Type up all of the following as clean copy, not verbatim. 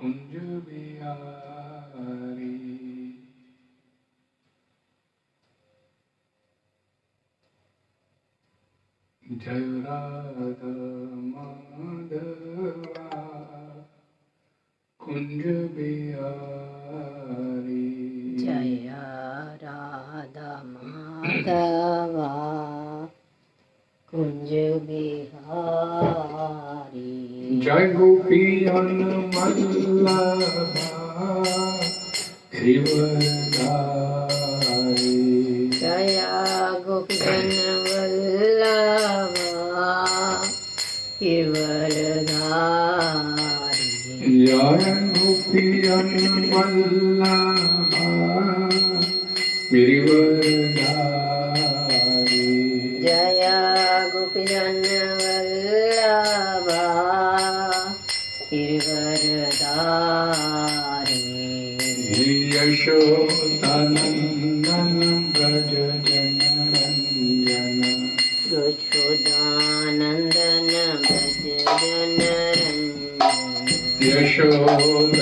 कुंज बिहारी। जय राधा माधवा कुंज बिहारी। जय राधा माधवा कुंज बिहारी। जय गोपीजन वल्लभा गिरिवरधारी। जय गोपीजन वल्लभा गिरिवरधारी। जय गोपीजन वल्लभा गिरिवरधारी। जय गोपीजन वल्लभा गिरिवरधारी। यशोदानंदन व्रज जनरंजन। यशोदानंदन व्रज जनरंजन। यशोदानंदन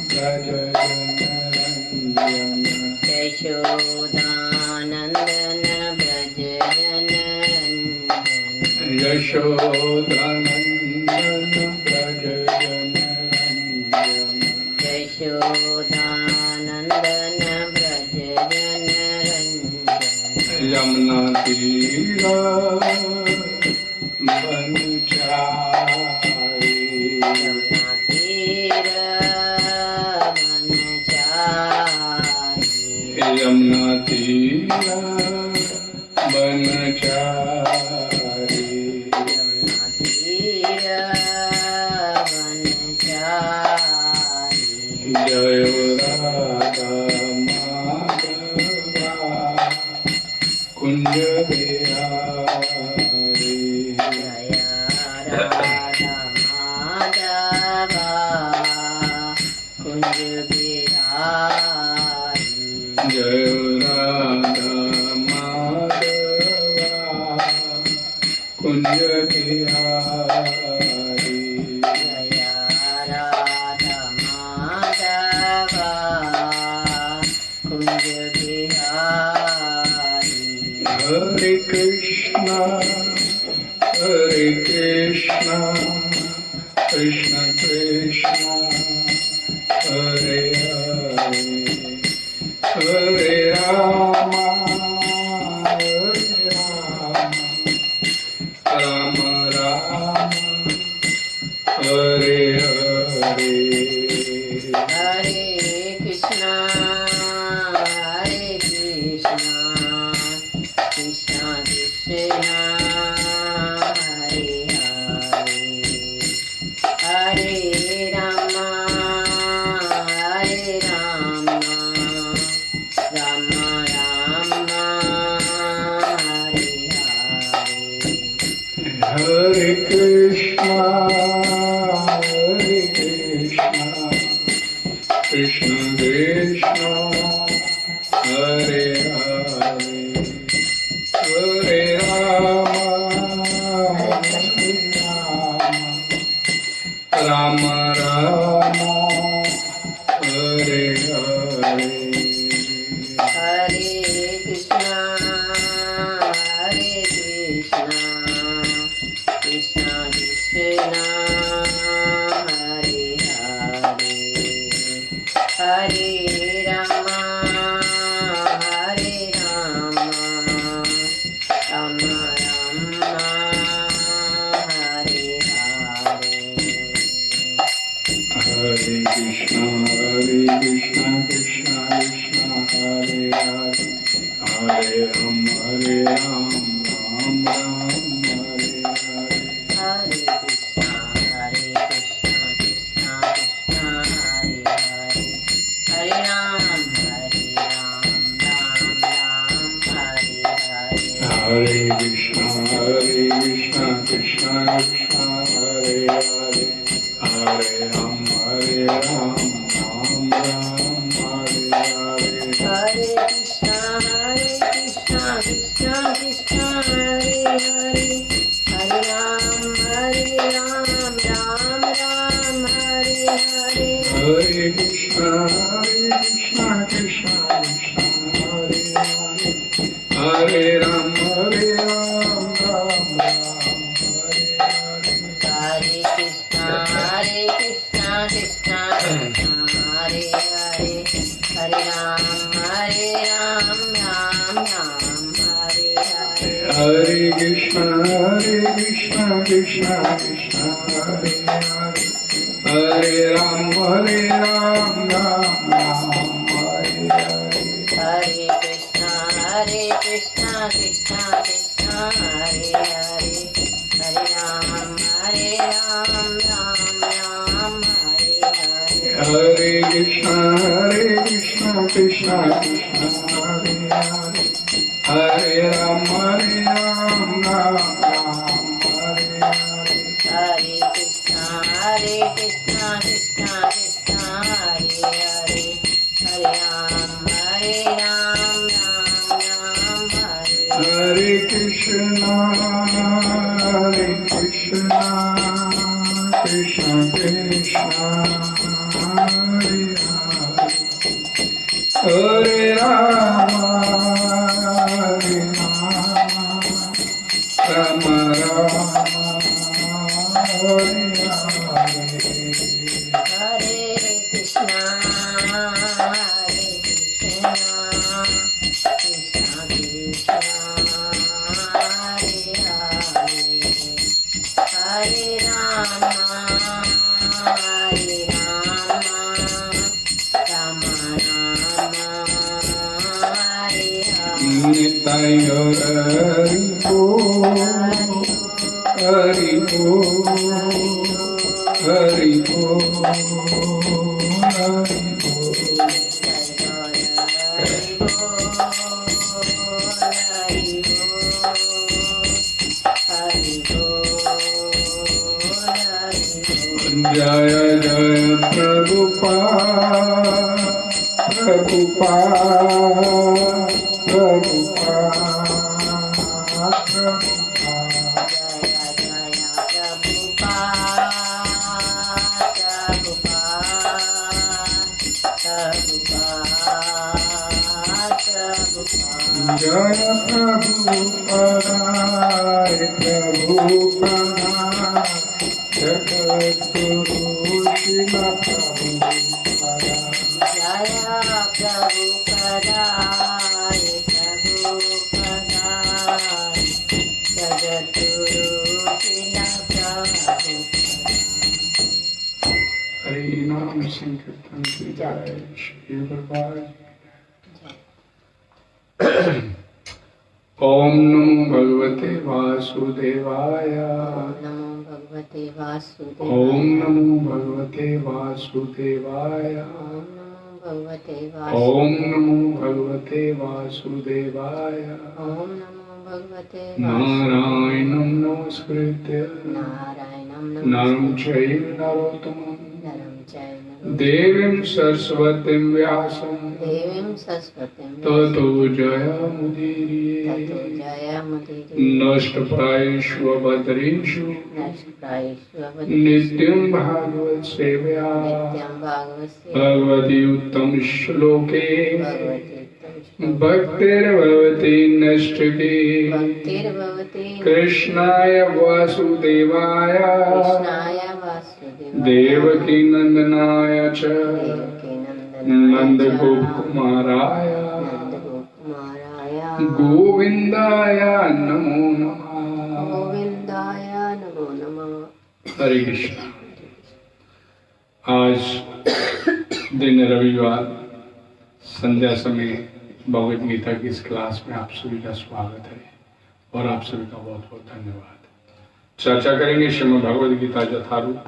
व्रज जनरंजन। यशोदानंदन व्रज जनरंजन। यशोदानंदन व्रज जनरंजन। यशोदानंदन व्रज जनरंजन। यमुना तीर बनचारी। यमुना तीर बनचारी। यमुना तीर बनचारी। यमुना तीर बनचारी। जय राधा माधवा कुंज बिहारी। जय राधा माधवा कुंज बिहारी। जय राधा माधवा कुंज बिहारी। जय राधा माधवा कुंज बिहारी। हरे कृष्णा कृष्ण कृष्ण हरे हरे हरे राम राम राम हरे हरे। हरे कृष्णा कृष्णा कृष्णा हरे हरे। हरे राम राम राम हरे हरे। हरे कृष्णा कृष्ण कृष्ण हरे हरे हरे राम राम राम हरे हरे। हरे कृष्णा कृष्णा कृष्णा हरे हरे। हरे राम राम राम हरे हरे। हरे कृष्णा कृष्ण कृष्ण हरे हरे हरे राम राम राम हरे हरे। हरे कृष्णा कृष्णा कृष्णा हरे हरे। हरे राम राम राम हरे हरे। हरे कृष्णा कृष्ण कृष्ण हरे हरे हरे राम राम राम हरे हरे। हरे कृष्णा कृष्णा कृष्णा हरे हरे। हरे राम राम राम हरे कृष्ण हरे हरे हरे राम राम राम हरे हरे हरे कृष्ण कृष्ण कृष्ण हरे हरे हरे राम राम राम हरे हरे हरे कृष्ण कृष्ण कृष्ण हरे हरे हरे राम राम राम हरे हरे हरे कृष्ण कृष्ण कृष्ण हरे हरे हरे राम राम राम हरे हरे हरे कृष्ण कृष्ण कृष्ण हरे हरे हरे राम राम राम हरे हरे कृष्ण कृष्ण कृष्ण हरे हरे हरे राम राम राम हरे हरे हरे कृष्ण कृष्ण कृष्ण हरे हरे हरे राम राम राम हरे हरे निताय हरि बोल हरि बोल हरि बोल हरि बोल जय जय प्रभुपाद प्रभुपाद प्रभुपाद प्रभुपाद जय प्रभुपाद प्रभुपाद जगद्गुरु शिल प्रभुपाद हरि नाम संकीर्तन की जय श्री प्रभुपाद। ओम नमो भगवते वासुदेवाय नमो भगवते वासुदेवाय ओम नमो भगवते वासुदेवाय ओम नमो भगवते ओम नमो भगवते वासुदेवाय ओम नमो भगवते नारायणं नमस्कृत्य नारायणं नरं चैव नरोत्तमं नरं चैव देवीं सरस्वतीं व्यासं देवीं सरस्वतीं ततो जयमुदीरये ततो जयमुदीरये नष्टप्रायेषु भद्रेषु नष्टप्रायेषु नित्यं भागवत सेवया नित्यं भागवस्य भगवती उत्तम श्लोके भगवती भक्तिर्भवति नष्टके भक्तिर्भवति कृष्णाय वासुदेवाय कृष्णाय वासुदेवाय देवकी नंदनाय च देवकी नंदनाय नंदगोपकुमाराय नंदगोपकुमाराय गोविंदाय नमो नमः। गोविंदाय नमो नमः। हरे कृष्ण। आज दिन रविवार संध्या समय भगवद गीता की इस क्लास में आप सभी का स्वागत है और आप सभी का बहुत बहुत धन्यवाद। चर्चा करेंगे श्रीमद् भगवद गीता यथारूप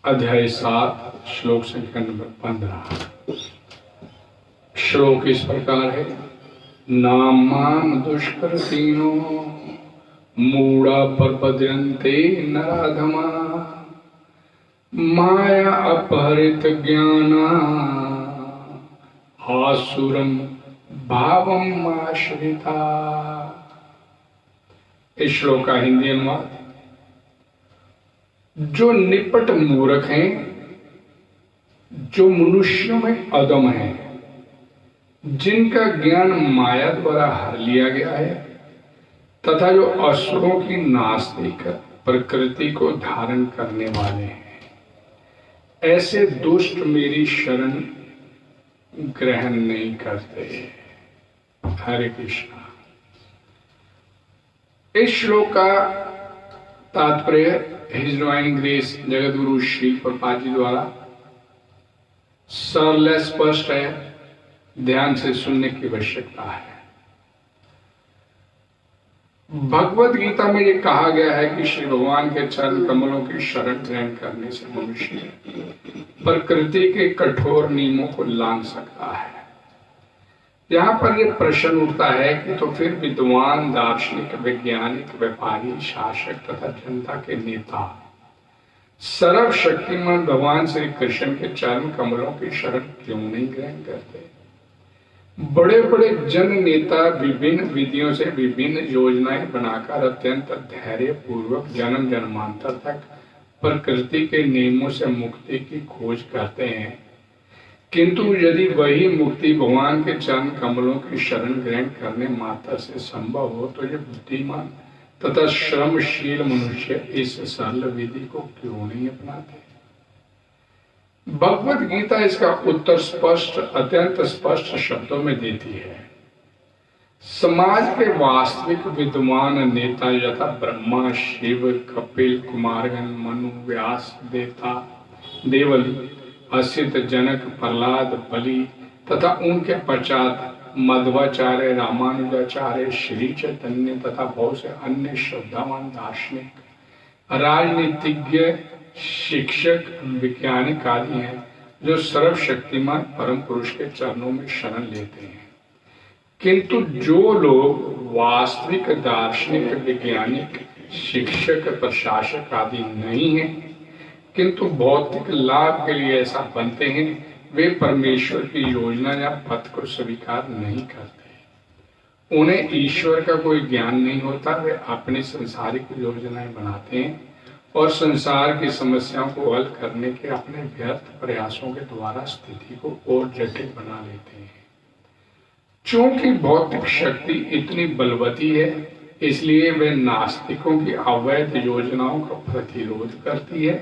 अध्याय 7 श्लोक संख्या नंबर 15। श्लोक इस प्रकार है। नामाम दुष्कृतिनो मूढ़ा प्रपद्यन्ते नराधमा माया अपहरित ज्ञाना आसुरम भावम आश्रिता। इस श्लोक का हिंदी अनुवाद। जो निपट मूर्ख हैं, जो मनुष्यों में अदम है, जिनका ज्ञान माया द्वारा हर लिया गया है, तथा जो असुरों की नास्तिक प्रकृति को धारण करने वाले हैं, ऐसे दुष्ट मेरी शरण ग्रहण नहीं करते। हरे कृष्णा। इस श्लोक का तात्पर्य his divine grace Jagat Guru Shri Prabhupada ji द्वारा सरल स्पष्ट है, ध्यान से सुनने की आवश्यकता है। भगवत गीता में ये कहा गया है कि श्री भगवान के चरण कमलों की शरण ग्रहण करने से मनुष्य प्रकृति के कठोर नियमों को लांघ सकता है। यहाँ पर यह प्रश्न उठता है कि तो फिर विद्वान, दार्शनिक, वैज्ञानिक, व्यापारी, शासक तथा जनता के नेता सर्वशक्तिमान भगवान श्री कृष्ण के चरण कमलों की शरण क्यों नहीं ग्रहण करते? बड़े बड़े जन नेता विभिन्न विधियों से विभिन्न योजनाएं बनाकर अत्यंत धैर्य पूर्वक जन्म जन्मांतर तक प्रकृति के नियमों से मुक्ति की खोज करते हैं, किंतु यदि वही मुक्ति भगवान के चरण कमलों की शरण ग्रहण करने मात्र से संभव हो तो ये बुद्धिमान तथा श्रमशील मनुष्य इस सरल विधि को क्यों नहीं अपनाते? भगवत गीता इसका उत्तर स्पष्ट, अत्यंत स्पष्ट शब्दों में देती है। समाज के वास्तविक विद्वान नेता यथा ब्रह्मा, शिव, कपिल, कुमारगण, मनु, व्यास, देवता, देवल, असित, जनक, प्रहलाद, बलि तथा उनके पश्चात मध्वाचार्य, रामानुजाचार्य, श्री चैतन्य तथा बहुत से अन्य श्रद्धावान दार्शनिक, राजनीतिज्ञ, शिक्षक, वैज्ञानिक आदि हैं जो सर्वशक्तिमान परम पुरुष के चरणों में शरण लेते हैं, किंतु जो लोग वास्तविक दार्शनिक, वैज्ञानिक, शिक्षक, प्रशासक आदि नहीं हैं, किंतु भौतिक लाभ के लिए ऐसा बनते हैं, वे परमेश्वर की योजना या पथ को स्वीकार नहीं करते। उन्हें ईश्वर का कोई ज्ञान नहीं होता। वे अपनी सांसारिक योजनाएं बनाते हैं और संसार की समस्याओं को हल करने के अपने व्यर्थ प्रयासों के द्वारा स्थिति को और जटिल बना लेते हैं। चूंकि भौतिक शक्ति इतनी बलवती है, इसलिए वे नास्तिकों की अवैध योजनाओं का प्रतिरोध करती है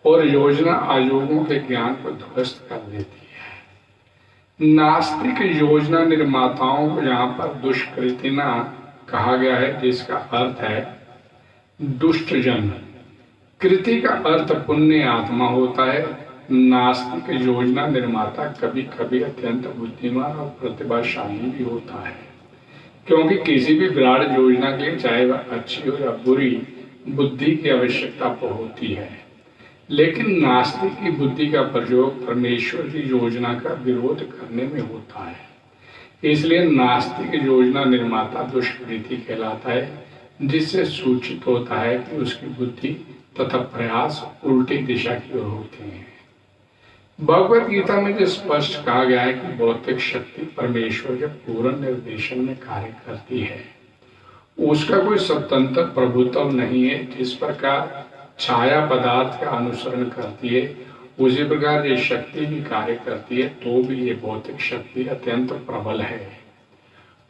और योजना आयोगों के ज्ञान को ध्वस्त कर देती है। नास्तिक योजना निर्माताओं को यहाँ पर दुष्कृतिना कहा गया है, जिसका अर्थ है दुष्ट जन। कृति का अर्थ पुण्य आत्मा होता है। नास्तिक योजना निर्माता कभी कभी अत्यंत बुद्धिमान और प्रतिभाशाली भी होता है, क्योंकि किसी भी विराट योजना के लिए चाहे वह अच्छी हो या बुरी, बुद्धि की आवश्यकता होती है। लेकिन नास्तिक की बुद्धि का प्रयोग परमेश्वर की योजना का विरोध करने में होता है। इसलिए नास्तिक योजना निर्माता दुष्कृति कहलाता है, जिससे सूचित होता है कि उसकी बुद्धि तथा प्रयास उल्टी दिशा की ओर होते हैं। भगवत गीता में जो स्पष्ट कहा गया है कि भौतिक शक्ति परमेश्वर के पूर्ण निर्देशन में कार्य करती है, उसका कोई स्वतंत्र प्रभुत्व नहीं है। जिस प्रकार छाया पदार्थ का अनुसरण करती है, उसी प्रकार ये शक्ति भी कार्य करती है, तो भी ये भौतिक शक्ति अत्यंत प्रबल है।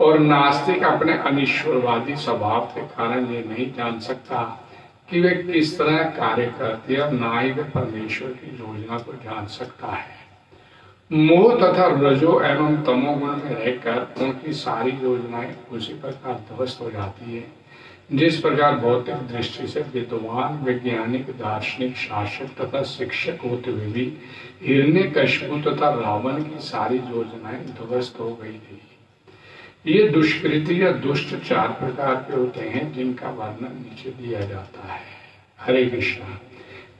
और नास्तिक अपने अनिश्वरवादी स्वभाव के कारण ये नहीं जान सकता कि वे किस तरह कार्य करती है, और ना ही वे परमेश्वर की योजना को जान सकता है। मोह तथा रजो एवं तमोगुण में रहकर उनकी सारी योजनाएं उसी प्रकार ध्वस्त हो जाती है, जिस प्रकार भौतिक दृष्टि से विद्वान, वैज्ञानिक, दार्शनिक, शासक तथा शिक्षक होते हुए भी हिरण्यकशिपु तथा रावण की सारी योजनाएं ध्वस्त हो गई थी। ये दुष्कृति या दुष्ट 4 प्रकार के होते हैं, जिनका वर्णन नीचे दिया जाता है। हरे कृष्णा।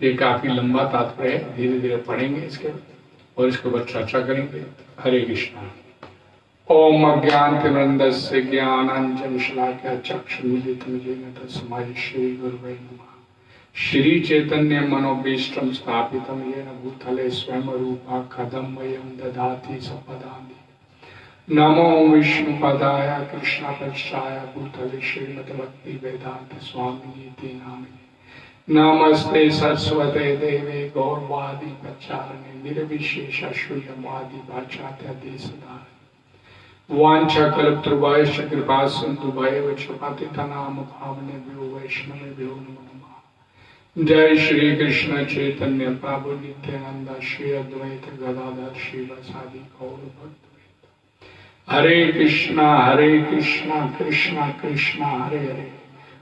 ये काफी लंबा तात्पर्य है, धीरे धीरे पढ़ेंगे इसके और इसके ऊपर चर्चा करेंगे। हरे कृष्णा। ओम अज्ञानतिमिरन्धस्य ज्ञानाञ्जनशलाकया चक्षुरुन्मीलितं येन तस्मै श्रीगुरवे नमः। श्री चैतन्य मनोभीष्टं स्थापितं येन भूतले स्वयं रूपा कदमयं ददाति सपदानि। नमो विष्णुपदाय कृष्णपक्षाय भूतले श्रीमद्भक्ति वेदांत स्वामिनीति नामिने। नमस्ते सरस्वते देवे गौरवादी प्रचारणे निर्विशेष शून्यवादी वाचात्य देशधारणे। वांछा कल्पतरुभ्यश्च कृपा सिन्धुभ्येव च पतितानां पावनेभ्यो वैष्णवेभ्यो नमो नमः। जय श्री कृष्ण चैतन्य प्रभु नित्यानंद श्री अद्वैत गदाधर श्रीवासादि गौर भक्तवृंद। हरे कृष्णा कृष्णा कृष्णा हरे हरे,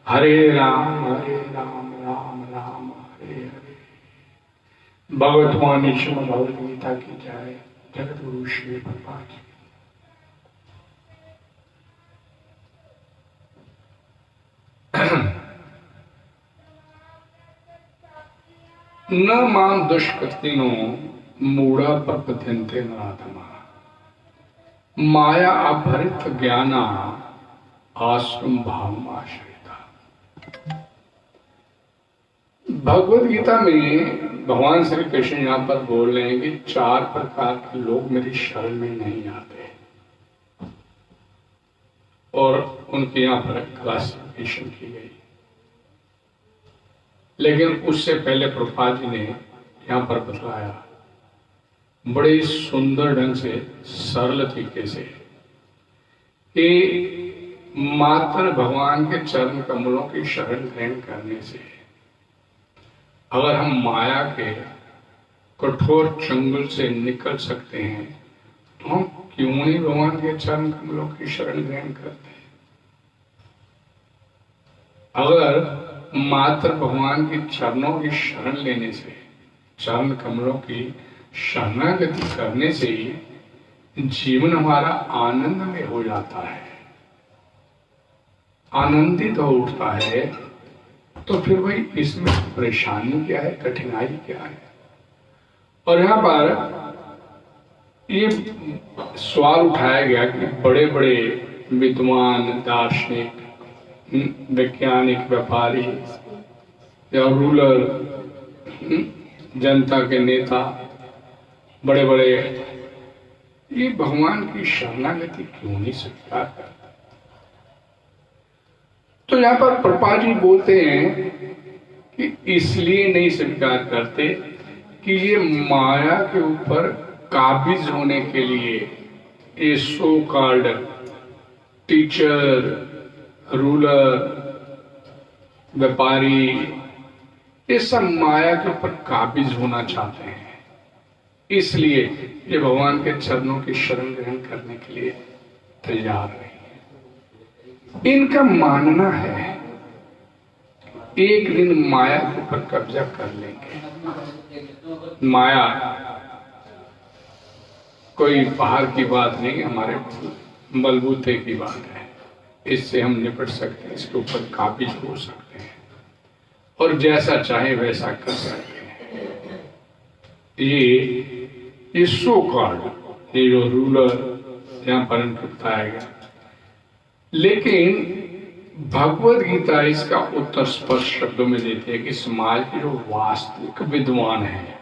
हरे राम राम राम हरे हरे। भगवत श्रीमद् भगवद गीता की जय। जगत गुरु श्री प्रभुपाद की। न मां दुष्कृतिनो मूढ़ा प्रपद्यन्ते नराधमा माया अपहृत ज्ञाना आश्रम भाव आश्रिता। भगवद गीता में भगवान श्री कृष्ण यहाँ पर बोल रहे हैं कि 4 प्रकार के लोग मेरी शरण में नहीं आते और उनके यहाँ पर क्लासिफिकेशन की गई। लेकिन उससे पहले प्रभुपाद जी ने यहाँ पर बतलाया बड़े सुंदर ढंग से, सरल तरीके से कि मात्र भगवान के चरण कमलों की शरण ग्रहण करने से अगर हम माया के कठोर चंगुल से निकल सकते हैं तो हम क्यों नहीं भगवान के चरण कमलों की शरण ग्रहण करते हैं। अगर मात्र भगवान के चरणों की शरण लेने से, चरण कमलों की शरणागति करने से ही जीवन हमारा आनंदमय हो जाता है, आनंदित हो उठता है, तो फिर भाई इसमें परेशानी क्या है, कठिनाई क्या है। और यहाँ पर ये सवाल उठाया गया कि बड़े बड़े विद्वान, दार्शनिक, वैज्ञानिक, व्यापारी या रूलर, जनता के नेता, बड़े बड़े, ये भगवान की शरणागति क्यों नहीं स्वीकार करते। तो यहाँ पर प्रभुपाद जी बोलते हैं कि इसलिए नहीं स्वीकार करते कि ये माया के ऊपर काबिज होने के लिए ये सो कॉल्ड टीचर, रूलर, व्यापारी, ये सब माया के ऊपर काबिज होना चाहते हैं, इसलिए ये भगवान के चरणों की शरण ग्रहण करने के लिए तैयार नहीं है। इनका मानना है एक दिन माया के ऊपर कब्जा कर लेंगे। माया कोई बाहर की बात नहीं, हमारे बलबूते की बात है। इससे हम निपट सकते हैं, इसके ऊपर काबिज हो सकते हैं और जैसा चाहे वैसा कर सकते हैं। ये सो कॉल्ड, ये जो रूलर यहाँ पर बताया गया। लेकिन भगवद गीता इसका उत्तर स्पष्ट शब्दों में देती है कि समाज के जो वास्तविक विद्वान हैं,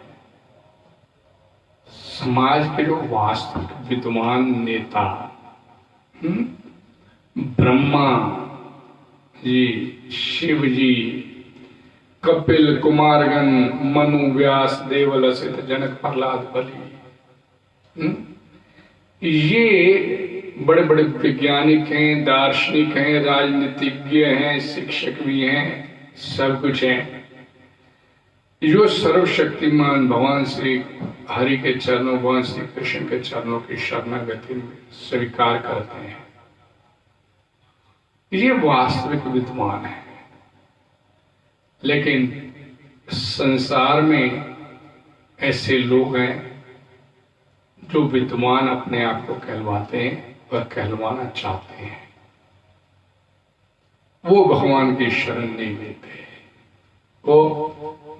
समाज के जो वास्तविक विद्वान नेता, ब्रह्मा जी, शिव जी, कपिल, कुमारगण, मनु, व्यास, देवल, असित, जनक, प्रहलाद, बलि, ये बड़े बड़े वैज्ञानिक हैं, दार्शनिक हैं, राजनीतिज्ञ हैं, शिक्षक भी हैं, सब कुछ हैं। जो सर्वशक्तिमान भगवान श्री हरि के चरणों, भगवान श्री कृष्ण के चरणों की शरणागति में स्वीकार करते हैं, ये वास्तविक विद्वान है। लेकिन संसार में ऐसे लोग हैं जो विद्वान अपने आप को कहलवाते हैं और कहलवाना चाहते हैं, वो भगवान की शरण नहीं लेते, वो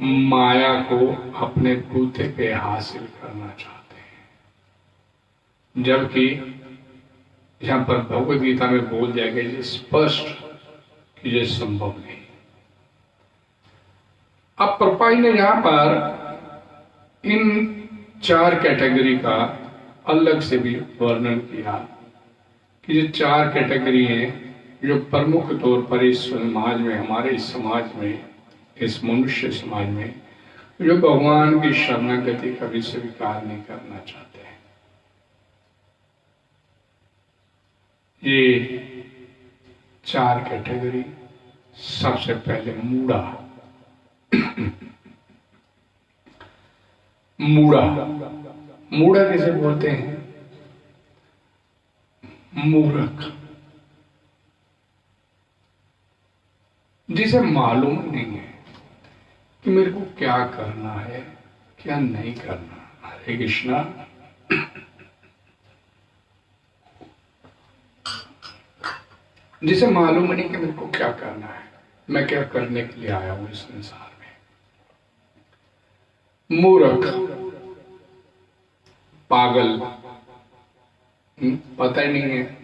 माया को अपने बूते पे हासिल करना चाहते हैं। जबकि यहाँ पर भगवद गीता में बोल दिया गया ये स्पष्ट कि ये संभव नहीं। अब प्रभुपाद ने यहाँ पर इन 4 कैटेगरी का अलग से भी वर्णन किया कि ये 4 कैटेगरी हैं जो प्रमुख तौर पर इस समाज में, हमारे इस समाज में, इस मनुष्य समाज में, जो भगवान की शरणागति कभी स्वीकार नहीं करना चाहते हैं। ये 4 कैटेगरी। सबसे पहले मूढ़ा। मूढ़ा, मूढ़ा किसे बोलते हैं? मूर्ख, जिसे मालूम नहीं है कि मेरे को क्या करना है, क्या नहीं करना। हरे कृष्णा। जिसे मालूम नहीं कि मेरे को क्या करना है, मैं क्या करने के लिए आया हूं इस संसार में। मूर्ख, पागल, पता ही नहीं है,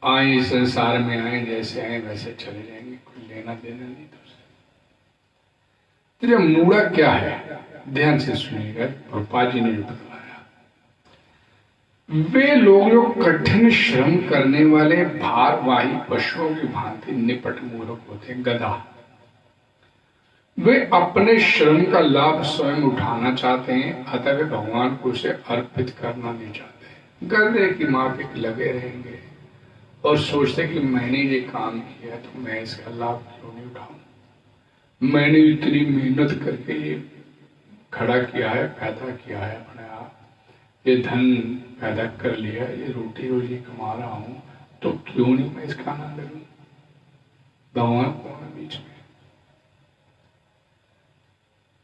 आए इस संसार में, आए जैसे आए वैसे चले जाएंगे, कोई लेना देना नहीं तुझसे। तो ये मूढ़ा क्या है, ध्यान से सुनिएगा। प्रभुपाद जी ने जो बताया, वे लोग जो कठिन श्रम करने वाले भारवाही पशुओं की भांति निपट मूर्ख होते हैं। गधा, वे अपने श्रम का लाभ स्वयं उठाना चाहते हैं, अतः वे भगवान को उसे अर्पित करना नहीं चाहते। गधे की माफिक लगे रहेंगे और सोचते कि मैंने ये काम किया तो मैं इसका लाभ क्यों नहीं उठाऊं। मैंने इतनी मेहनत करके ये खड़ा किया है, पैदा किया है, अपने आप ये धन पैदा कर लिया, ये रोटी रोजी कमा रहा हूं, तो क्यों नहीं मैं इसका आनंद लूं। भगवान कौन है बीच में?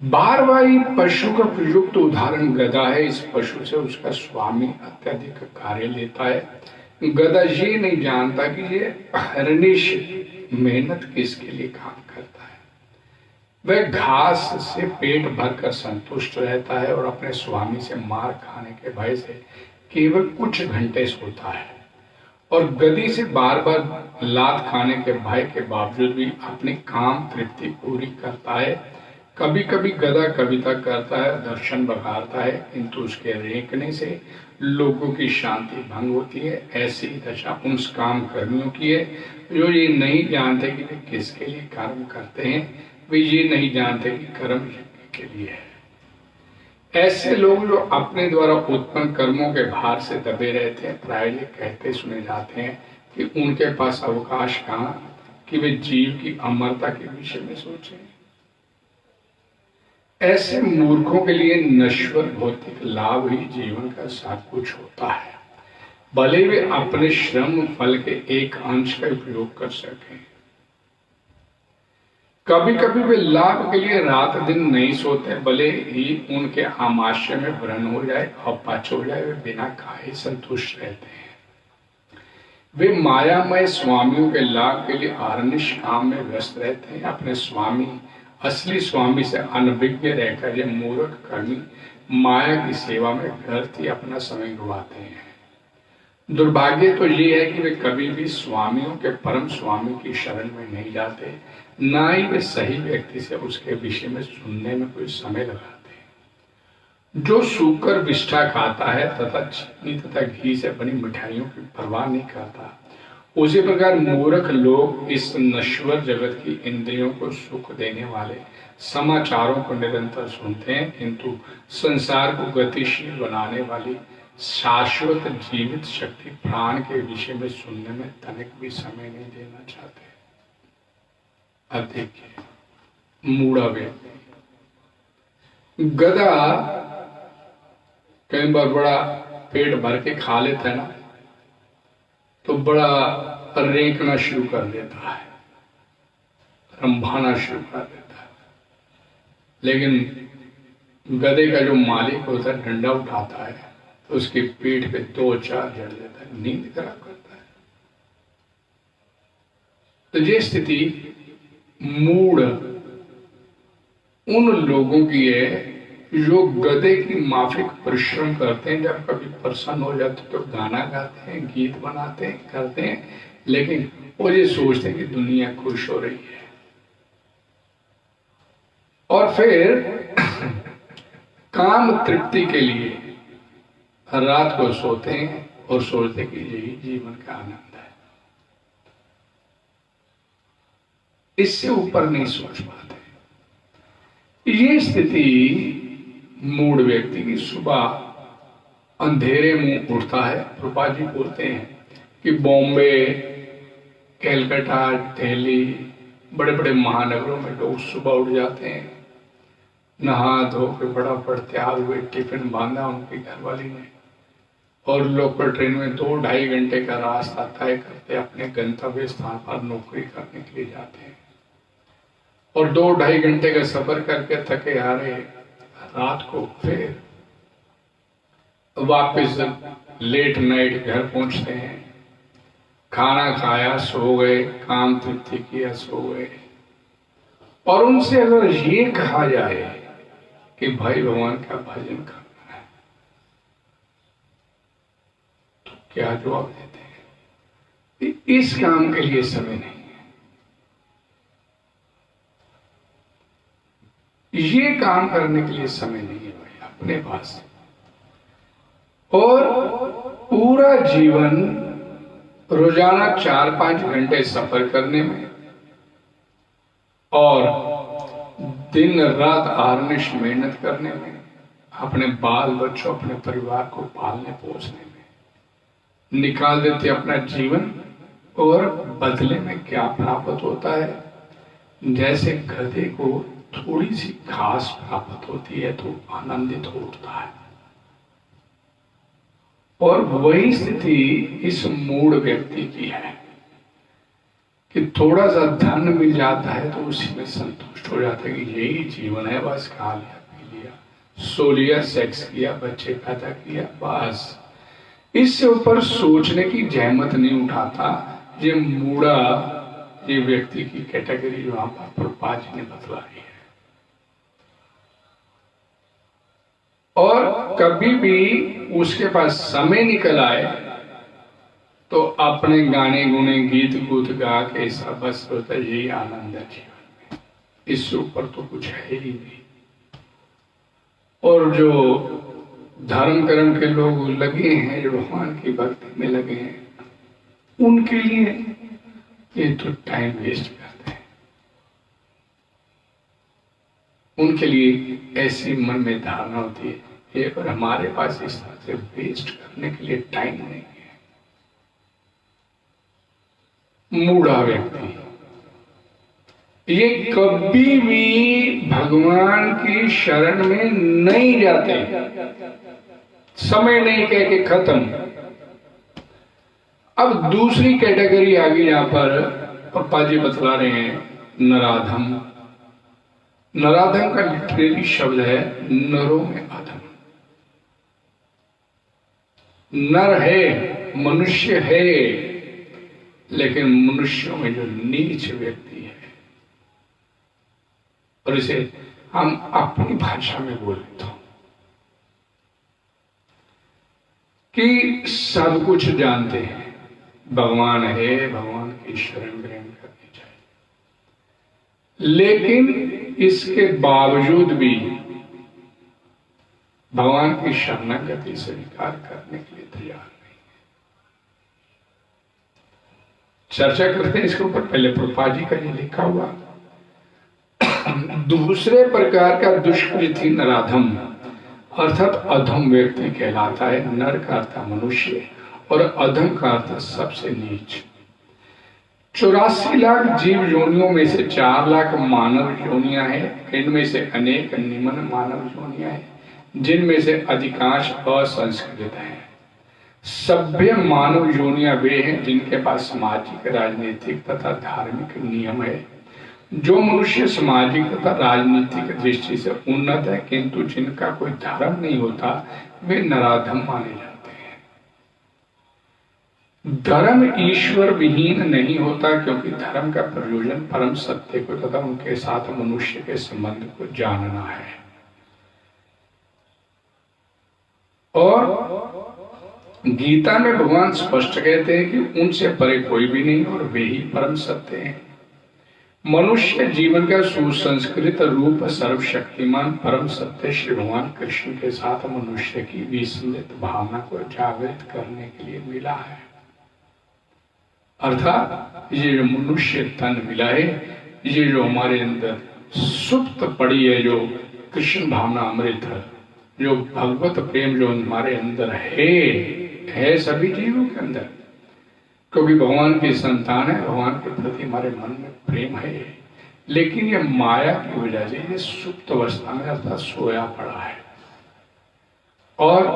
भारवाही पशु का प्रयुक्त उदाहरण गधा है। इस पशु से उसका स्वामी अत्यधिक कार्य लेता है। गधा ये नहीं जानता कि ये अहर्निश मेहनत किसके लिए काम करता है। वह घास से पेट भरकर संतुष्ट रहता है और अपने स्वामी से मार खाने के भय से केवल कुछ घंटे सोता है, और गधी से बार बार लात खाने के भय के बावजूद भी अपनी काम तृप्ति पूरी करता है। कभी कभी गधा कविता करता है, दर्शन बघारता है, किंतु उसके रेंकने से लोगों की शांति भंग होती है। ऐसी दशा उन काम कर्मियों की है जो ये नहीं जानते कि वे किसके लिए कर्म करते हैं। वे ये नहीं जानते कि कर्म यज्ञ के लिए है। ऐसे लोग जो अपने द्वारा उत्पन्न कर्मों के भार से दबे रहते हैं, प्राय ये कहते सुने जाते हैं कि उनके पास अवकाश कहाँ कि वे जीव की अमरता के विषय में सोचें। ऐसे मूर्खों के लिए नश्वर भौतिक लाभ ही जीवन का सब कुछ होता है, भले वे अपने श्रम फल के एक अंश का उपयोग कर सकें। कभी कभी वे लाभ के लिए रात दिन नहीं सोते, भले ही उनके आमाशय में व्रण हो जाए और पच हो जाए, वे बिना खाए संतुष्ट रहते हैं। वे मायामय स्वामियों के लाभ के लिए अहर्निश काम में व्यस्त रहते हैं। अपने स्वामी, असली स्वामी से अनभिज्ञ रहकर ये मूर्ख कर्मी माया की सेवा में व्यर्थ ही अपना समय गवाते हैं। दुर्भाग्य तो ये है कि वे कभी भी स्वामियों के परम स्वामी की शरण में नहीं जाते, ना ही वे सही व्यक्ति से उसके विषय में सुनने में कोई समय लगाते। जो सूकर विष्ठा खाता है तथा चीनी तथा घी से बनी मिठाइयों की परवाह नहीं करता, उसी प्रकार मूर्ख लोग इस नश्वर जगत की इंद्रियों को सुख देने वाले समाचारों को निरंतर सुनते हैं, किंतु संसार को गतिशील बनाने वाली शाश्वत जीवित शक्ति प्राण के विषय में सुनने में तनिक भी समय नहीं देना चाहते। अब देखिए, मूढ़ा व्यक्ति, गधा कई बार बड़ा पेट भर के खा लेता है ना, तो बड़ा रेंकना शुरू कर देता है, रंभाना शुरू कर देता है। लेकिन गधे का जो मालिक होता है, डंडा उठाता है तो उसकी पीठ पे 2-4 जड़ देता है, नींद खराब करता है। तो ये स्थिति मूढ़ उन लोगों की है जो गधे की माफिक परिश्रम करते हैं। जब कभी प्रसन्न हो जाते तो गाना गाते हैं, गीत बनाते हैं, करते हैं, लेकिन वो ये सोचते हैं कि दुनिया खुश हो रही है, और फिर काम तृप्ति के लिए रात को सोते हैं और सोचते कि यही जीवन का आनंद है। इससे ऊपर नहीं सोच पाते। ये स्थिति मूढ़ व्यक्ति की सुबह अंधेरे में उठता है। प्रभुपाद जी बोलते हैं कि बॉम्बे, कलकत्ता, दिल्ली, बड़े बड़े महानगरों में लोग सुबह उठ जाते हैं, नहा धो के फटाफट तैयार हुए, टिफिन बांधा उनकी घरवाली ने, और लोकल ट्रेन में 2-2.5 घंटे का रास्ता तय करते अपने गंतव्य स्थान पर नौकरी करने के लिए जाते हैं। और 2-2.5 घंटे का सफर करके थके हारे रात को फिर वापस लेट नाइट घर पहुंचते हैं, खाना खाया, सो गए, काम तृप्ति किया, सो गए। और उनसे अगर ये कहा जाए कि भाई भगवान का भजन करना है, तो क्या जवाब देते हैं? इस काम के लिए समय नहीं है, ये काम करने के लिए समय नहीं है भाई अपने पास। और पूरा जीवन रोजाना 4-5 घंटे सफर करने में और दिन रात आर्निश मेहनत करने में, अपने बाल बच्चों, अपने परिवार को पालने पोसने में निकाल देते अपना जीवन। और बदले में क्या प्राप्त होता है? जैसे गधे को थोड़ी सी घास प्राप्त होती है तो आनंदित हो उठता है, और वही स्थिति इस मूढ़ व्यक्ति की है कि थोड़ा सा धन मिल जाता है तो उसी में संतुष्ट हो जाता है कि यही जीवन है, बस खा लिया, पी लिया, सो लिया, सेक्स किया, बच्चे पैदा किया, बस। इससे ऊपर सोचने की जहमत नहीं उठाता। ये मूढ़ा, ये व्यक्ति की कैटेगरी वहां पर प्रभुपाद जी ने बतलाई है। और कभी भी उसके पास समय निकल आए तो अपने गाने गुने, गीत गूत गा के सब बस होता है, यही आनंद है जीवन में, इससे ऊपर तो कुछ है ही नहीं। और जो धर्म कर्म के लोग लगे हैं, जो भगवान की भक्ति में लगे हैं, उनके लिए ये तो टाइम वेस्ट करते हैं। उनके लिए ऐसी मन में धारणा होती है ये, पर हमारे पास इस तरह से वेस्ट करने के लिए टाइम नहीं है। मूढ़ा व्यक्ति ये कभी भी भगवान की शरण में नहीं जाते, समय नहीं कह के खत्म। अब दूसरी कैटेगरी आ गई, यहां पर पप्पा जी बतला रहे हैं, नराधम। नराधम का लिटरेरी शब्द है नरों में अधम। नर है, मनुष्य है, लेकिन मनुष्यों में जो नीच व्यक्ति है, और इसे हम अपनी भाषा में बोलते हो कि सब कुछ जानते हैं, भगवान है, भगवान की शरण ग्रहण करनी चाहिए, लेकिन इसके बावजूद भी भगवान की शरणागति स्वीकार करने के लिए तैयार नहीं है। चर्चा करते हैं इसके ऊपर। पहले प्रभुपाद जी का ये लिखा हुआ दूसरे प्रकार का दुष्कृति नराधम अर्थात अधम व्यक्ति कहलाता है। नर का अर्थ मनुष्य और अधम का अर्थ सबसे नीच। 84 लाख जीव योनियों में से 4 लाख मानव योनियां हैं। इनमें से अनेक निम्न मानव योनियां हैं, जिनमें से अधिकांश असंस्कृत हैं। सभ्य मानव योनियां वे हैं जिनके पास सामाजिक, राजनीतिक तथा धार्मिक नियम है। जो मनुष्य सामाजिक तथा राजनीतिक दृष्टि से उन्नत है किंतु जिनका कोई धर्म नहीं होता, वे नराधम माने जाते हैं। धर्म ईश्वर विहीन नहीं होता, क्योंकि धर्म का प्रयोजन परम सत्य को तथा उनके साथ मनुष्य के संबंध को जानना है। और गीता में भगवान स्पष्ट कहते हैं कि उनसे परे कोई भी नहीं और वे ही परम सत्य हैं। मनुष्य जीवन का सुसंस्कृत रूप सर्वशक्तिमान परम सत्य श्री भगवान कृष्ण के साथ मनुष्य की विस्मृत भावना को जागृत करने के लिए मिला है। अर्थात ये जो मनुष्य तन मिला है, ये जो हमारे अंदर सुप्त पड़ी है, जो कृष्ण भावना अमृत है, जो भगवत प्रेम जो हमारे अंदर है सभी जीवों के अंदर, क्योंकि भगवान की संतान है, भगवान के प्रति हमारे मन में प्रेम है, लेकिन ये माया की वजह से ये सुप्त अवस्था में अर्थात सोया पड़ा है। और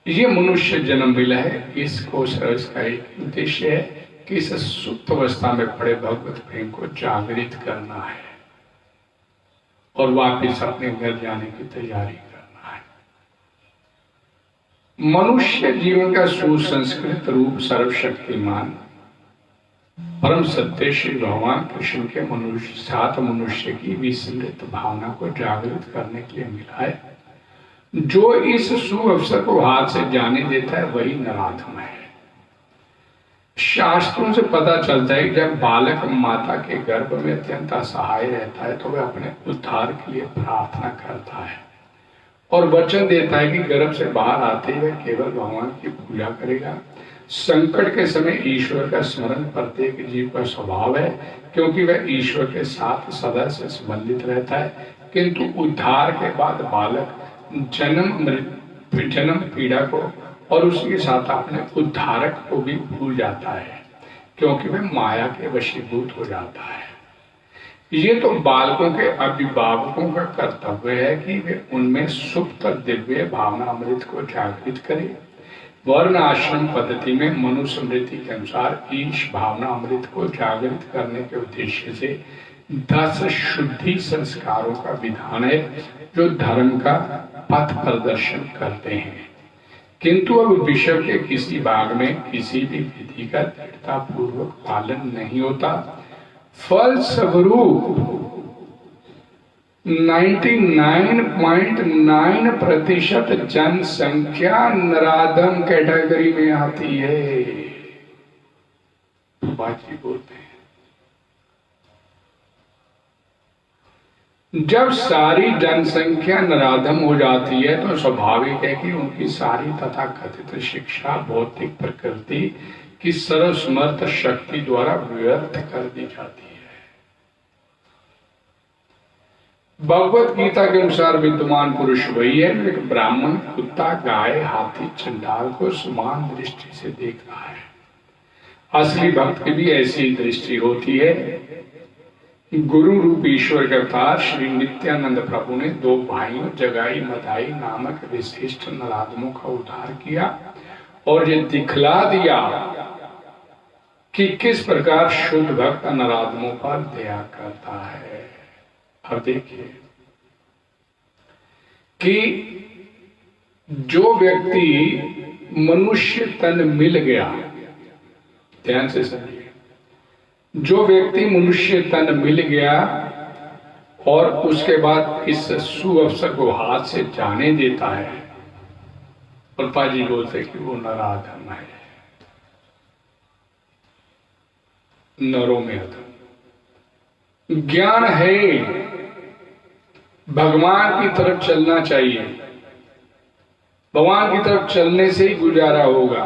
ये मनुष्य जन्म मिला है, इसको इसका एक उद्देश्य है कि इस सुप्त अवस्था में पड़े भगवत प्रेम को जागृत करना है और वापस अपने घर जाने की तैयारी करना है। मनुष्य जीवन का सुसंस्कृत रूप सर्वशक्तिमान परम सत्य श्री भगवान कृष्ण के साथ मनुष्य की विस्मृत भावना को जागृत करने के लिए मिला है। जो इस सुअवसर को हाथ से जाने देता है वही नराधम है। शास्त्रों से पता चलता है कि जब बालक माता के गर्भ में अत्यंत असहाय रहता है तो वह अपने उद्धार के लिए प्रार्थना करता है और वचन देता है कि गर्भ से बाहर आते ही वह केवल भगवान की पूजा करेगा। संकट के समय ईश्वर का स्मरण प्रत्येक जीव का स्वभाव है, क्योंकि वह ईश्वर के साथ सदा से संबंधित रहता है। किंतु उद्धार के बाद बालक जन्म पीड़ा को और उसके साथ अपने उद्धारक को भी भूल जाता है, क्योंकि वह माया के वशीभूत हो जाता है। ये तो बालकों के अभिभावकों का कर्तव्य है कि वे उनमें सुप्त दिव्य भावना अमृत को जागृत करें। वर्ण आश्रम पद्धति में मनुस्मृति के अनुसार ईश भावना अमृत को जागृत करने के उद्देश्य से 10 शुद्धि संस्कारों का विधान है, जो धर्म का पथ प्रदर्शन करते हैं। किंतु अब विश्व के किसी भाग में किसी भी विधि का दृढ़ता पूर्वक पालन नहीं होता। फलस्वरूप 99.9% जनसंख्या नराधम कैटेगरी में आती है। बाजी बोलते हैं, जब सारी जनसंख्या नराधम हो जाती है तो स्वाभाविक है कि उनकी सारी तथाकथित शिक्षा भौतिक प्रकृति की सर्वसमर्थ शक्ति द्वारा व्यर्थ कर दी जाती है। भगवत गीता के अनुसार विद्यमान पुरुष वही है, एक ब्राह्मण कुत्ता गाय हाथी चंडाल को समान दृष्टि से देख रहा है। असली भक्त की भी ऐसी दृष्टि होती है। गुरु रूप ईश्वर के अवतार श्री नित्यानंद प्रभु ने 2 भाइयों जगाई मदाई नामक विशिष्ट नराधमों का उद्धार किया और ये दिखला दिया कि किस प्रकार शुद्ध भक्त नराधमों पर दया करता है। अब देखिए कि जो व्यक्ति मनुष्य तन मिल गया, ध्यान से समझिए, जो व्यक्ति मनुष्य तन मिल गया और उसके बाद इस सुअवसर को हाथ से जाने देता है, और पाजी बोलते कि वो नराधम है, नरों में अधम। ज्ञान है, भगवान की तरफ चलना चाहिए, भगवान की तरफ चलने से ही गुजारा होगा,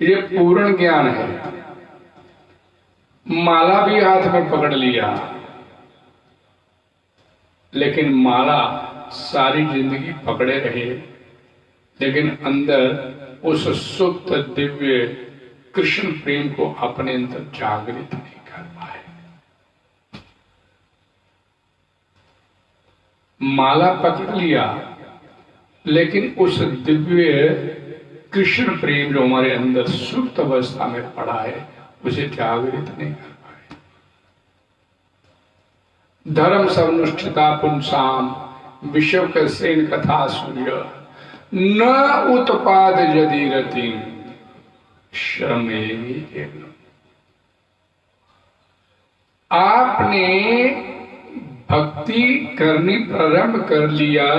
ये पूर्ण ज्ञान है। माला भी हाथ में पकड़ लिया, लेकिन माला सारी जिंदगी पकड़े रहे, लेकिन अंदर उस सुप्त दिव्य कृष्ण प्रेम को अपने अंदर जागृत नहीं कर पाए। माला पकड़ लिया, लेकिन उस दिव्य कृष्ण प्रेम जो हमारे अंदर सुप्त अवस्था में पड़ा है उसे जागृत नहीं कर पाए। धर्म सवनुष्ठिता पुंसाम विश्व कसेन कथा सूर्य न उत्पाद यदि रति श्रमेवी केवलम। आपने भक्ति करनी प्रारंभ कर लिया,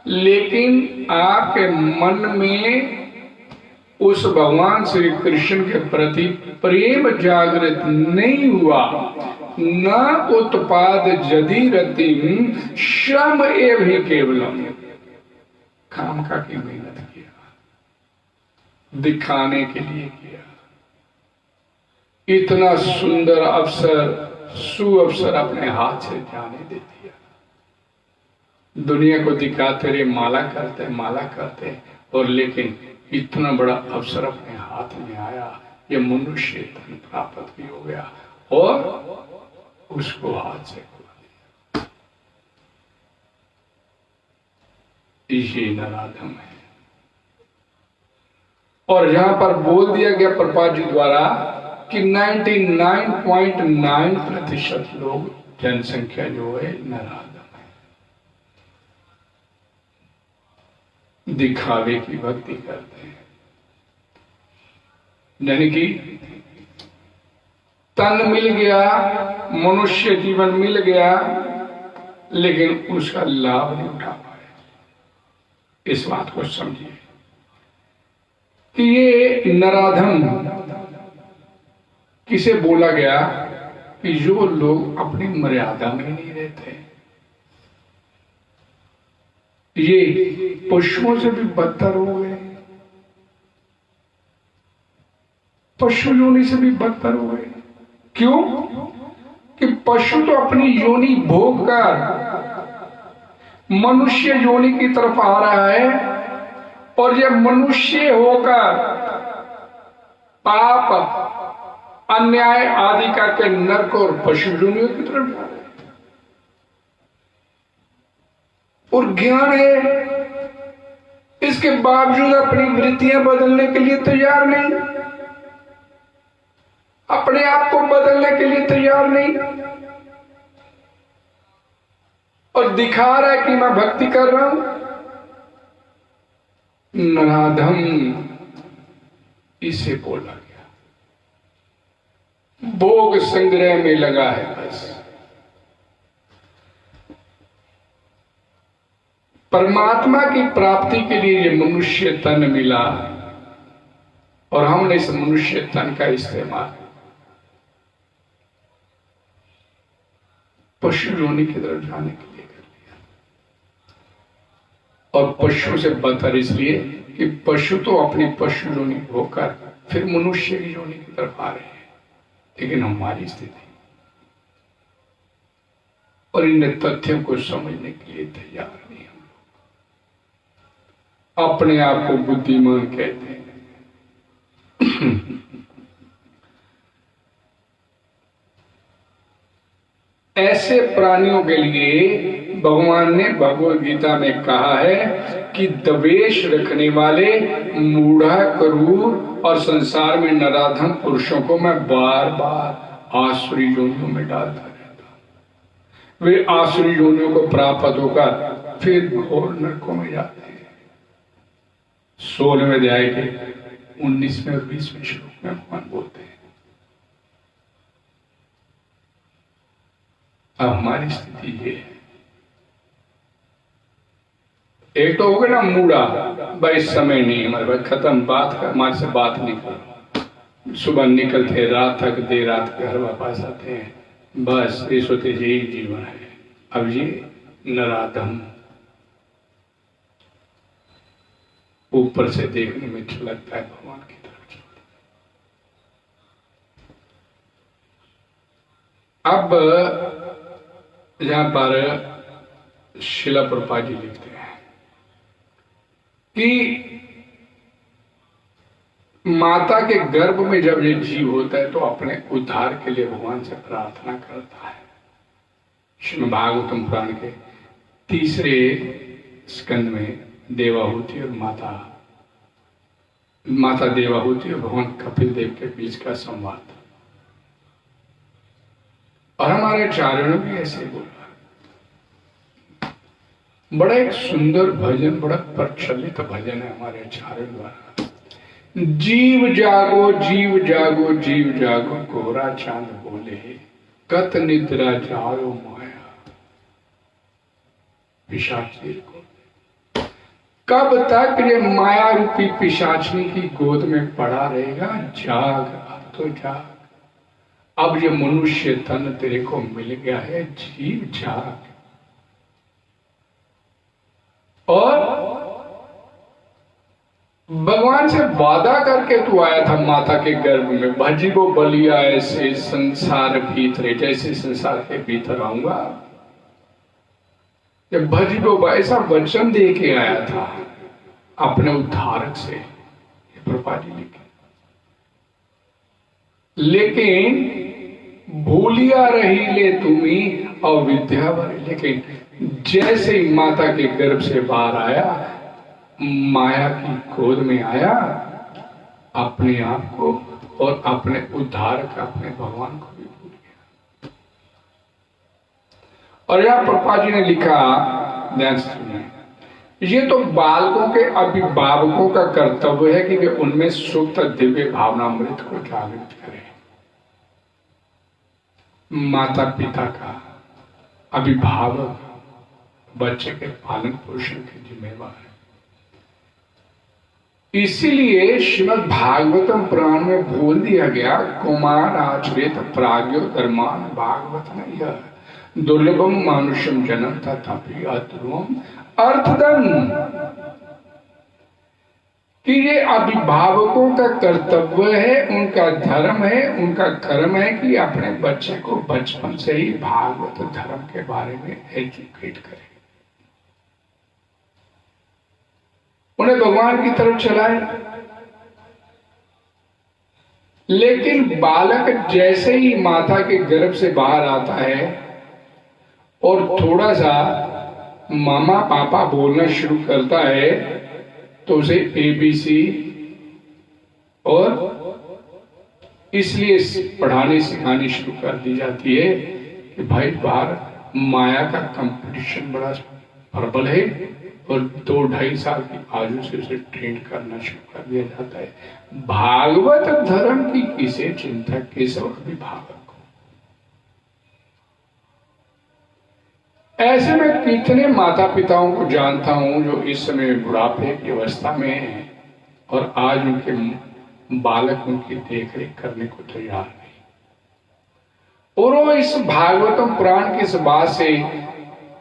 लेकिन आपके मन में उस भगवान श्री कृष्ण के प्रति प्रेम जागृत नहीं हुआ। न उत्पाद यदि रति श्रम एव ही केवलम। खामखा की मेहनत किया, दिखाने के लिए किया। इतना सुंदर अवसर, सुअवसर अपने हाथ से जाने दे दिया। दुनिया को दिखाते रहे माला करते, और लेकिन इतना बड़ा अवसर अपने हाथ में आया, ये मनुष्य धन प्राप्त भी हो गया और उसको हाथ से खो दिया। ये नराधम है। और यहां पर बोल दिया गया प्रभुपाद जी द्वारा कि 99.9% लोग, जनसंख्या जो है, नराधम है, दिखावे की भक्ति करते हैं। यानी कि तन मिल गया, मनुष्य जीवन मिल गया, लेकिन उसका लाभ नहीं उठा पाए। इस बात को समझिए कि ये नराधम किसे बोला गया कि जो लोग अपनी मर्यादा में नहीं रहते, ये पशुओं से भी बदतर हो गए, पशु योनि से भी बदतर हो गए। क्यों? कि पशु तो अपनी योनि भोग कर मनुष्य योनि की तरफ आ रहा है, और ये मनुष्य होकर पाप, अन्याय आदि करके नरक और पशु योनियों की तरफ जा रहे हैं। और ज्ञान है, इसके बावजूद अपनी वृत्तियां बदलने के लिए तैयार नहीं, अपने आप को बदलने के लिए तैयार नहीं, और दिखा रहा है कि मैं भक्ति कर रहा हूं। नराधम इसे बोला गया, भोग संग्रह में लगा है बस। परमात्मा की प्राप्ति के लिए ये मनुष्य तन मिला, और हमने इस मनुष्य तन का इस्तेमाल पशु योनि की तरफ जाने के लिए कर लिया। और पशु से बदतर इसलिए कि पशु तो अपनी पशु योनि होकर फिर मनुष्य की योनि की तरफ आ रहे हैं, लेकिन हमारी स्थिति और इन तथ्यों को समझने के लिए तैयार नहीं हम लोग। अपने आप को बुद्धिमान कहते हैं। ऐसे प्राणियों के लिए भगवान ने भगवद गीता में कहा है कि द्वेष रखने वाले, मूढ़ा, क्रूर और संसार में नराधम पुरुषों को मैं बार बार आसुरी योनियों में डालता रहता हूं। वे आसुरी योनियों को प्राप्त होकर फिर घोर नरकों में जाते हैं। 16वें अध्याय के 19वें और 20वें श्लोक में भगवान बोलते हैं। अब हमारी स्थिति ये है, एक तो हो गया ना मूड़ा, भाई समय नहीं, हमारे पास खत्म, बात का हमारे से बात नहीं करो, सुबह निकलते रात तक, देर रात घर वापस आते हैं, बस ये सोते यही जीवन है। अब ये नराधम ऊपर से देखने में अच्छा लगता है, भगवान की तरफ चलते। अब यहां पर शिला प्रभुपाद जी लिखते हैं कि माता के गर्भ में जब ये जीव होता है तो अपने उद्धार के लिए भगवान से प्रार्थना करता है। श्रीमद् भागवतम पुराण के 3 स्कंद में देवाहुति और माता देवाहुति और भगवान कपिल देव के बीच का संवाद, और हमारे आचार्यों ने भी ऐसे बोला। बड़ा एक सुंदर भजन, बड़ा प्रचलित भजन है हमारे आचार्यों द्वारा। जीव जागो जीव जागो जीव जागो, कोहरा चांद बोले, कत निद्रा जाओ माया पिशाची को। कब तक ये माया रूपी पिशाचनी की गोद में पड़ा रहेगा? जाग, अब तो जाग। अब ये मनुष्य तन तेरे को मिल गया है, जीव जाग। और भगवान से वादा करके तू आया था माता के गर्भ में, भजिबो बलिया ऐसे संसार भीतर, जैसे संसार के भीतर आऊंगा, जब भजिबो ऐसा वचन दे के आया था अपने उद्धारक से प्रभुपाद जी लिखे। लेकिन भूलिया रही ले तुम्ही और विद्या भरी। लेकिन जैसे ही माता के गर्भ से बाहर आया, माया की गोद में आया, अपने आप को और अपने उद्धारक अपने भगवान को भी भूल गया। और यहां प्रभुपाद जी ने लिखा, ध्यान से सुनिए, ये तो बालकों के अभिभावकों का कर्तव्य है कि वे उनमें सुप्त दिव्य भावनामृत को जागृत करें। माता पिता का, अभिभावक बच्चे के पालन पोषण के जिम्मेवार है। इसीलिए श्रीमद् भागवतम पुराण में बोल दिया गया, कुमार आचरित प्राज्ञो धर्मान भागवत न दुर्लभम मानुषम जन्म तथापि अध्रुवम अर्थदम, कि ये अभिभावकों का कर्तव्य है, उनका धर्म है, उनका कर्म है कि अपने बच्चे को बचपन से ही भागवत धर्म के बारे में एजुकेट करें, उन्हें भगवान की तरफ चलाए। लेकिन बालक जैसे ही माता के गर्भ से बाहर आता है और थोड़ा सा मामा पापा बोलना शुरू करता है, तो उसे ABC और इसलिए पढ़ाने सिखानी शुरू कर दी जाती है कि भाई बाहर माया का कंपटीशन बड़ा प्रबल है, और 2-2.5 साल की आयु से उसे ट्रेन करना शुरू कर दिया जाता है। भागवत धर्म की किसे चिंता, केशव अभिभावक को। ऐसे में कितने माता पिताओं को जानता हूं जो इस समय बुढ़ापे की अवस्था में हैं और आज उनके बालक उनकी देखरेख करने को तैयार नहीं, और वो इस भागवतम पुराण की इस बात से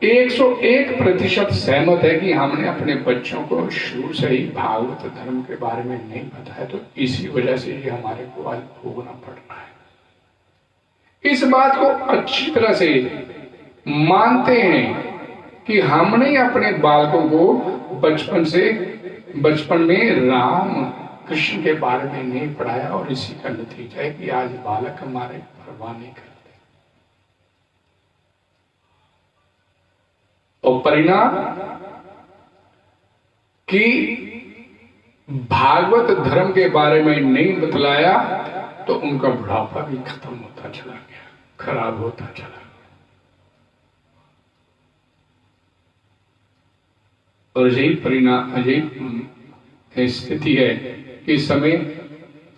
101% सहमत है कि हमने अपने बच्चों को शुरू से ही भागवत धर्म के बारे में नहीं बताया, तो इसी वजह से ये हमारे को आज भोगना पड़ रहा है। इस बात को अच्छी तरह से मानते हैं कि हमने अपने बालकों को बचपन में राम कृष्ण के बारे में नहीं पढ़ाया, और इसी का नतीजा है कि आज बालक हमारे परवाह नहीं करते। और परिणाम कि भागवत धर्म के बारे में नहीं बतलाया तो उनका बुढ़ापा भी खत्म होता चला गया, खराब होता चला गया। और यही परिणाम, यही स्थिति है कि समय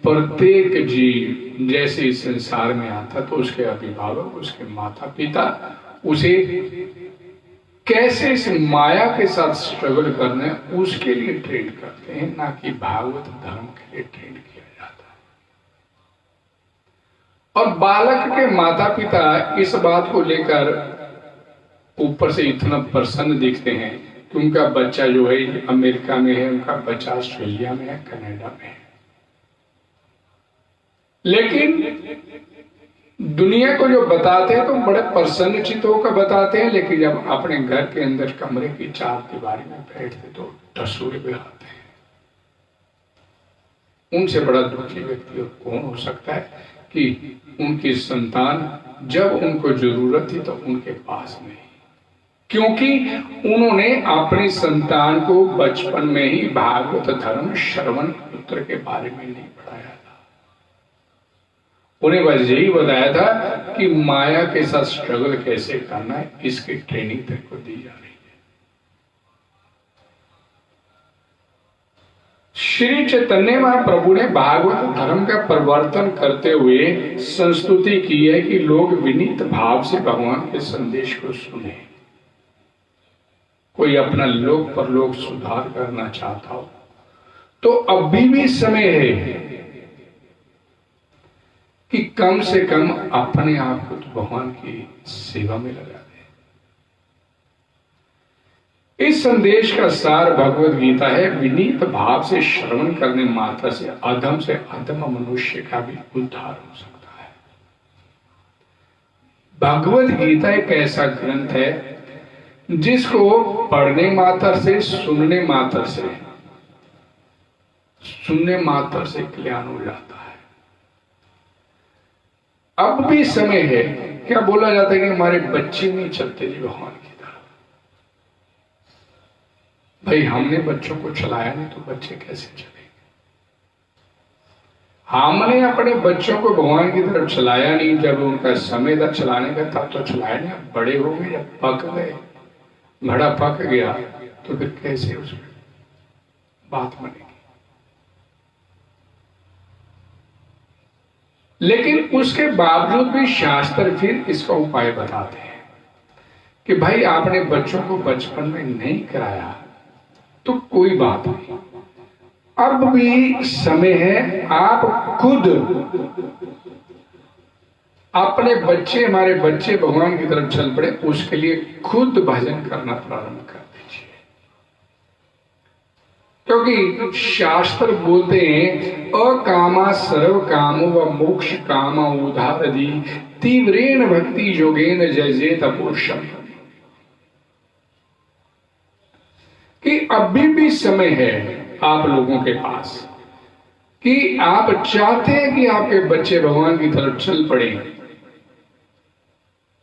प्रत्येक जीव जैसे इस संसार में आता तो उसके अभिभावक, उसके माता पिता उसे कैसे इस माया के साथ स्ट्रगल करना है उसके लिए ट्रेन करते हैं, ना कि भागवत धर्म के लिए ट्रेन किया जाता है। और बालक के माता पिता इस बात को लेकर ऊपर से इतना प्रसन्न दिखते हैं कि उनका बच्चा जो है अमेरिका में है, उनका बच्चा ऑस्ट्रेलिया में है, कनाडा में है। लेकिन दुनिया को जो बताते हैं तो बड़े प्रसन्नचित होकर बताते हैं, लेकिन जब अपने घर के अंदर कमरे की 4 दीवारी में बैठते तो टसूरे बिलाते हैं। उनसे बड़ा दुखी व्यक्ति और कौन हो सकता है कि उनकी संतान जब उनको जरूरत थी तो उनके पास नहीं, क्योंकि उन्होंने अपनी संतान को बचपन में ही भागवत धर्म श्रवण पुत्र के बारे में नहीं पढ़ाया था। उन्हें बस यही बताया था कि माया के साथ स्ट्रगल कैसे करना है, इसकी ट्रेनिंग तेरे को दी जा रही है। श्री चैतन्य महाप्रभु ने भागवत धर्म का प्रवर्तन करते हुए संस्तुति की है कि लोग विनीत भाव से भगवान के संदेश को सुने। कोई अपना लोक परलोक सुधार करना चाहता हो तो अभी भी समय है कि कम से कम अपने आप को तो भगवान की सेवा में लगा दे। इस संदेश का सार भगवत गीता है, विनीत भाव से श्रवण करने मात्र से अधम मनुष्य का भी उद्धार हो सकता है। भगवत गीता एक ऐसा ग्रंथ है जिसको पढ़ने मात्र से, सुनने मात्र से, सुनने मात्र से कल्याण हो जाता है। अब भी समय है, क्या बोला जाता है कि हमारे बच्चे नहीं चलते जी भगवान की तरफ। भाई हमने बच्चों को चलाया नहीं तो बच्चे कैसे चलेंगे? हमने अपने बच्चों को भगवान की तरफ चलाया नहीं, जब उनका समय था चलाने का तब तो चलाया नहीं। अब बड़े हो गए, जब पक गए, घड़ा पक गया, तो फिर कैसे उसमें बात बनेगी? लेकिन उसके बावजूद भी शास्त्र फिर इसका उपाय बताते हैं कि भाई आपने बच्चों को बचपन में नहीं कराया तो कोई बात नहीं, अब भी समय है, आप खुद अपने बच्चे, हमारे बच्चे भगवान की तरफ चल पड़े, उसके लिए खुद भजन करना प्रारंभ कर दीजिए। क्योंकि शास्त्र बोलते हैं अकामा सर्व कामो व मोक्ष कामा उदारदी तीव्रेण भक्ति योगेन जयजेत अपोषम, कि अभी भी समय है आप लोगों के पास कि आप चाहते हैं कि आपके बच्चे भगवान की तरफ चल पड़े,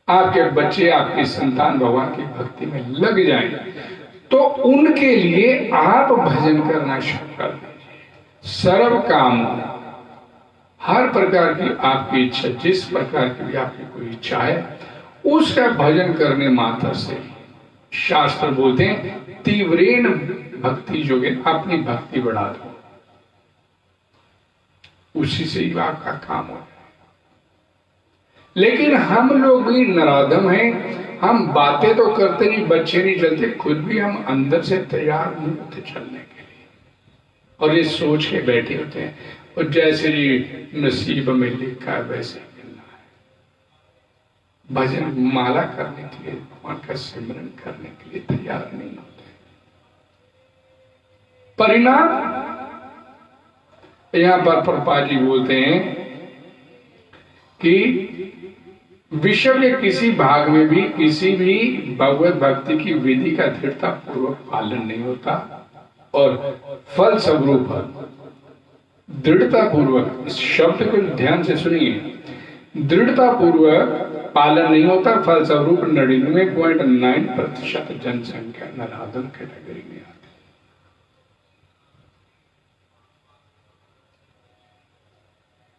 आपके बच्चे, आपकी संतान भगवान की भक्ति में लग जाएं, तो उनके लिए आप भजन करना शुरू कर दीजिए। सर्व काम, हर प्रकार की आपकी इच्छा, जिस प्रकार की भी आपकी कोई इच्छा है, उसका भजन करने मात्र से शास्त्र बोलते हैं तीव्रेण भक्ति योगेन, अपनी भक्ति बढ़ा दो, उसी से ही आपका काम हो जाए। लेकिन हम लोग भी नराधम हैं, हम बातें तो करते नहीं, बच्चे नहीं चलते, खुद भी हम अंदर से तैयार नहीं होते चलने के लिए, और ये सोच के बैठे होते हैं और जैसे ये नसीब में लिखा है वैसे मिलना है। भजन माला करने के लिए, भगवान का सिमरन करने के लिए तैयार नहीं होते। परिणाम यहां पर प्रभुपाद जी बोलते हैं कि विश्व के किसी भाग में भी किसी भी भगवत भक्ति की विधि का दृढ़ता पूर्वक पालन नहीं होता, और फल स्वरूप दृढ़ता पूर्वक, इस शब्द को ध्यान से सुनिए, दृढ़ता पूर्वक पालन नहीं होता, फल स्वरूप 99.9% जनसंख्या नराधम कैटेगरी में आती।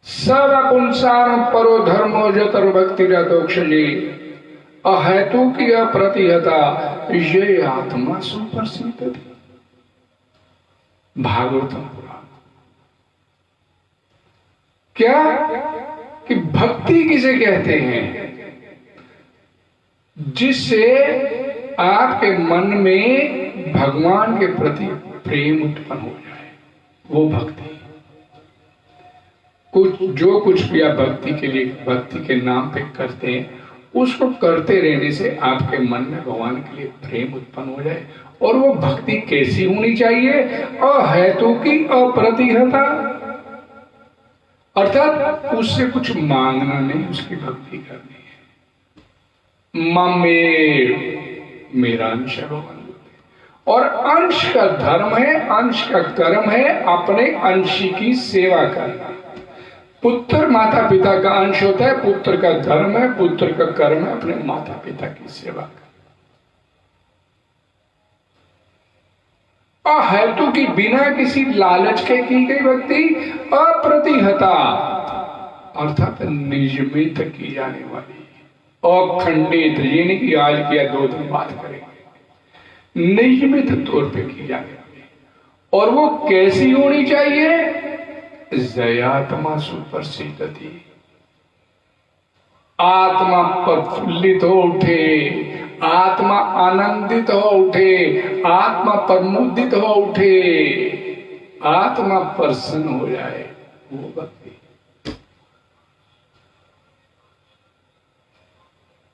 सर्वपुंसाम परो धर्मो जतर भक्ति रतोक्षजे अहेतु की अप्रतिहता ये आत्मा सुप्रसिद्ध थी। भागवतम पुराण। क्या कि भक्ति किसे कहते हैं? जिससे आपके मन में भगवान के प्रति प्रेम उत्पन्न हो जाए, वो भक्ति। जो कुछ भी आप भक्ति के लिए, भक्ति के नाम पे करते हैं, उसको करते रहने से आपके मन में भगवान के लिए प्रेम उत्पन्न हो जाए। और वो भक्ति कैसी होनी चाहिए? अहेतु की अप्रतिहता, अर्थात उससे कुछ मांगना नहीं, उसकी भक्ति करनी है। ममे, मेरा अंश है भगवान, और अंश का धर्म है, अंश का कर्म है अपने अंशी की सेवा करना। पुत्र माता पिता का अंश होता है, पुत्र का धर्म है, पुत्र का कर्म है अपने माता पिता की सेवा करना। अहेतु की, बिना किसी लालच के की गई भक्ति, अप्रतिहता अर्थात नियमित की जाने वाली, अखंडित, ये नहीं कि आज किया 2 दिन बाद करेंगे, नियमित तौर पे की जाने वाली। और वो कैसी होनी चाहिए? जयात्मा सुप्रसिद्ध थी, आत्मा प्रफुल्लित हो उठे, आत्मा आनंदित हो उठे, आत्मा प्रमुदित हो उठे, आत्मा प्रसन्न हो जाए, वो भक्ति।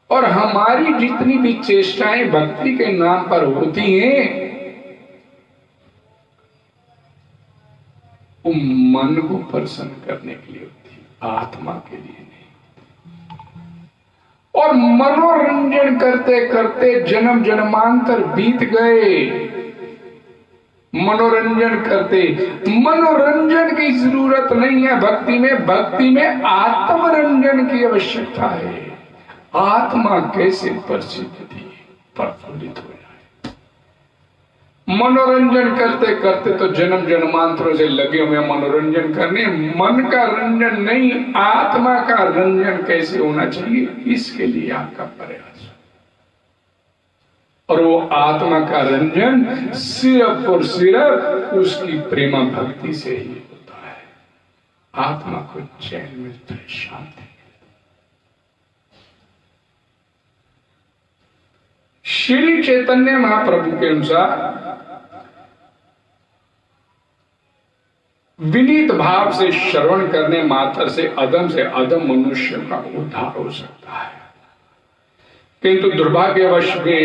और हमारी जितनी भी चेष्टाएं भक्ति के नाम पर होती हैं, वो मन को प्रसन्न करने के लिए होती है, आत्मा के लिए नहीं। और मनोरंजन करते करते जन्म जन्मांतर बीत गए, मनोरंजन करते। मनोरंजन की जरूरत नहीं है भक्ति में। भक्ति में आत्मरंजन की आवश्यकता है। आत्मा कैसे प्रफुल्लित हो जाए। मनोरंजन करते करते तो जन्म जन्मांतरों से लगे हुए मनोरंजन करने। मन का रंजन नहीं, आत्मा का रंजन कैसे होना चाहिए, इसके लिए आपका प्रयास। और वो आत्मा का रंजन सिर्फ और सिर्फ उसकी प्रेमा भक्ति से ही होता है। आत्मा को चैन मिलता है, शांति। श्री चैतन्य महाप्रभु के अनुसार विनीत भाव से श्रवण करने मात्र से अदम मनुष्य का उद्धार हो सकता है। किंतु दुर्भाग्यवश वे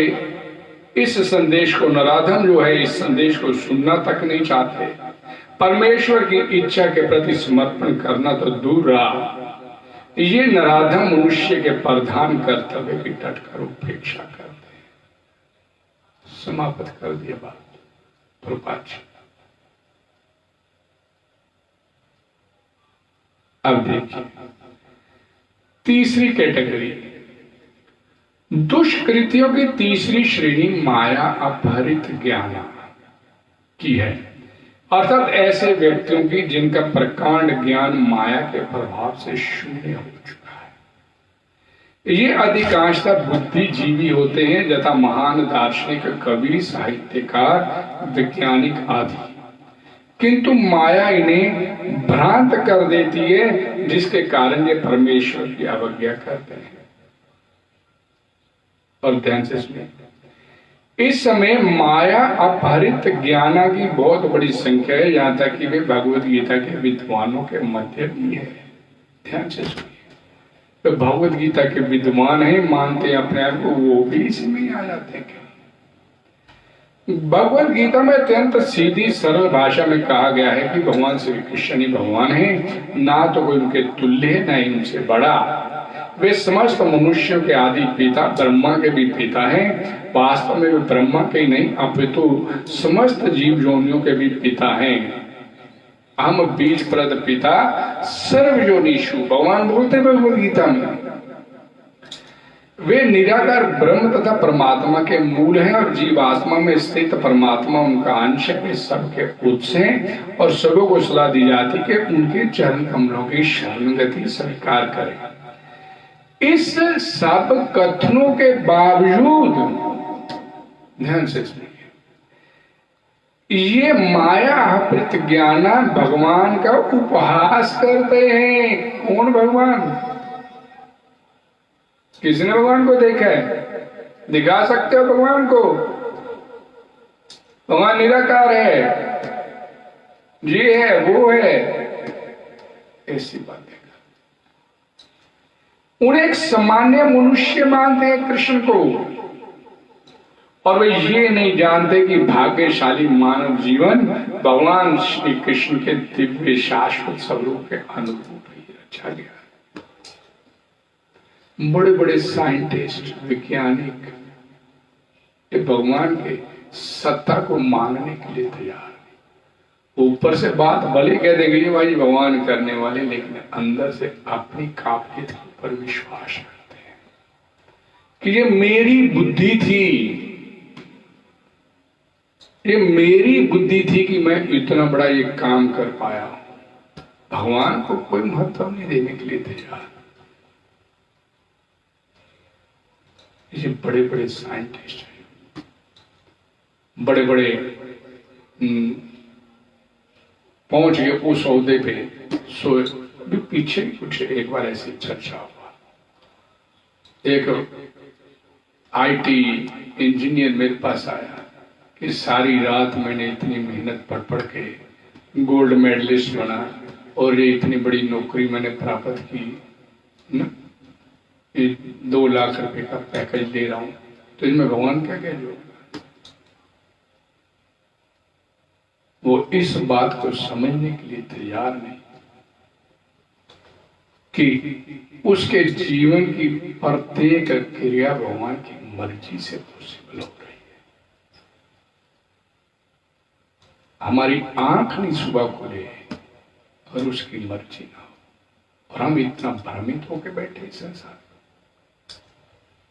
इस संदेश को, नराधम जो है इस संदेश को सुनना तक नहीं चाहते। परमेश्वर की इच्छा के प्रति समर्पण करना तो दूर रहा, ये नराधम मनुष्य के प्रधान कर्तव्य की डटकर उपेक्षा करते हैं। समाप्त कर दिया बात प्रभुपाद जी। अब देखिए तीसरी कैटेगरी, दुष्कृतियों की तीसरी श्रेणी माया अपहरित ज्ञान की है। अर्थात ऐसे व्यक्तियों की जिनका प्रकांड ज्ञान माया के प्रभाव से शून्य हो चुका है। ये अधिकांशतः बुद्धिजीवी होते हैं, यथा महान दार्शनिक, कवि, साहित्यकार, वैज्ञानिक आदि। किंतु माया इन्हें भ्रांत कर देती है, जिसके कारण ये परमेश्वर की अवज्ञा करते हैं। और ध्यान से सुनिए, इस समय माया अपहरित ज्ञाना की बहुत बड़ी संख्या है, यहां तक कि वे भगवत गीता के विद्वानों के मध्य भी है। ध्यान से सुनिए, तो भगवत गीता के विद्वान हैं, मानते हैं अपने आप को, वो भी इसमें आ जाते हैं। भगवत गीता में अत्यंत सीधी सरल भाषा में कहा गया है कि भगवान श्री कृष्ण ही भगवान है, ना तो कोई उनके तुल्य है, ना ही उनसे बड़ा। वे समस्त मनुष्यों के आदि पिता, ब्रह्मा के भी पिता हैं। वास्तव में वे ब्रह्मा के ही नहीं, अपितु समस्त जीव योनियों के भी पिता हैं। हम बीज प्रद पिता सर्वयोनिषु, भगवान बोलते भगवत गीता में। वे निराकार ब्रह्म तथा परमात्मा के मूल हैं और जीव आत्मा में स्थित परमात्मा उनका अंश है। वे सबके उत्स हैं और सबों को सलाह दी जाती कि उनके चरण कमलों की शरणगति स्वीकार करें। इस सब कथनों के बावजूद, ध्यान से सुनिए, ये माया प्रतिज्ञाना भगवान का उपहास करते हैं। कौन भगवान? किसने भगवान को देखा है? दिखा सकते हो भगवान को? भगवान निराकार है, ये है, वो है, ऐसी बात है। उन्हें एक सामान्य मनुष्य मानते हैं कृष्ण को, और वे ये नहीं जानते कि भाग्यशाली मानव जीवन भगवान श्री कृष्ण के दिव्य शाश्वत स्वरूप के अनुरूप ही रचा गया। बड़े बड़े साइंटिस्ट, वैज्ञानिक ये भगवान के सत्ता को मानने के लिए तैयार है। ऊपर से बात भले कह देंगे भाई भगवान करने वाले, लेकिन अंदर से अपनी काबिलियत के ऊपर विश्वास करते हैं कि ये मेरी बुद्धि थी, ये मेरी बुद्धि थी कि मैं इतना बड़ा ये काम कर पाया। भगवान को कोई महत्व नहीं देने के लिए तैयार। ये बड़े बड़े साइंटिस्ट हैं, बड़े बड़े पहुंच गए उस ओहदे पे। सो भी पीछे कुछ एक बार ऐसी चर्चा हुआ, एक आईटी इंजीनियर मेरे पास आया कि सारी रात मैंने इतनी मेहनत पढ़ के गोल्ड मेडलिस्ट बना और ये इतनी बड़ी नौकरी मैंने प्राप्त की ना, 2 लाख रुपए का पैकेज दे रहा हूं, तो इसमें भगवान क्या कह जो? वो इस बात को समझने के लिए तैयार नहीं कि उसके जीवन की प्रत्येक क्रिया भगवान की मर्जी से पॉसिबल हो रही हमारी आंख नहीं सुबह खुले और उसकी मर्जी ना हो, और हम इतना भ्रमित होके बैठे इस संसार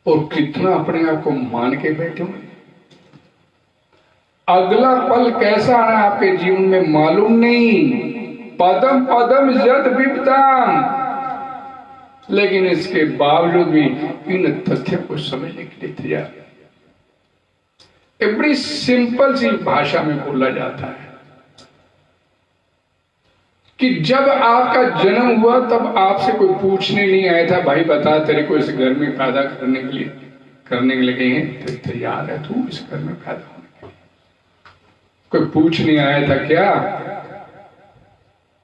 और कितना अपने आप को मान के बैठे हुए। अगला पल कैसा आना आपके जीवन में मालूम नहीं। पदम पदम जद विपदाम, लेकिन इसके बावजूद भी इन तथ्यों को समझने के लिए तैयार है। एक बड़ी सिंपल सी भाषा में बोला जाता है कि जब आपका जन्म हुआ तब आपसे कोई पूछने नहीं आया था, भाई बता तेरे को इस घर में पैदा करने के लिए गए हैं, तो तैयार है तू इस घर में पैदा होने के लिए? कोई पूछने आया था क्या?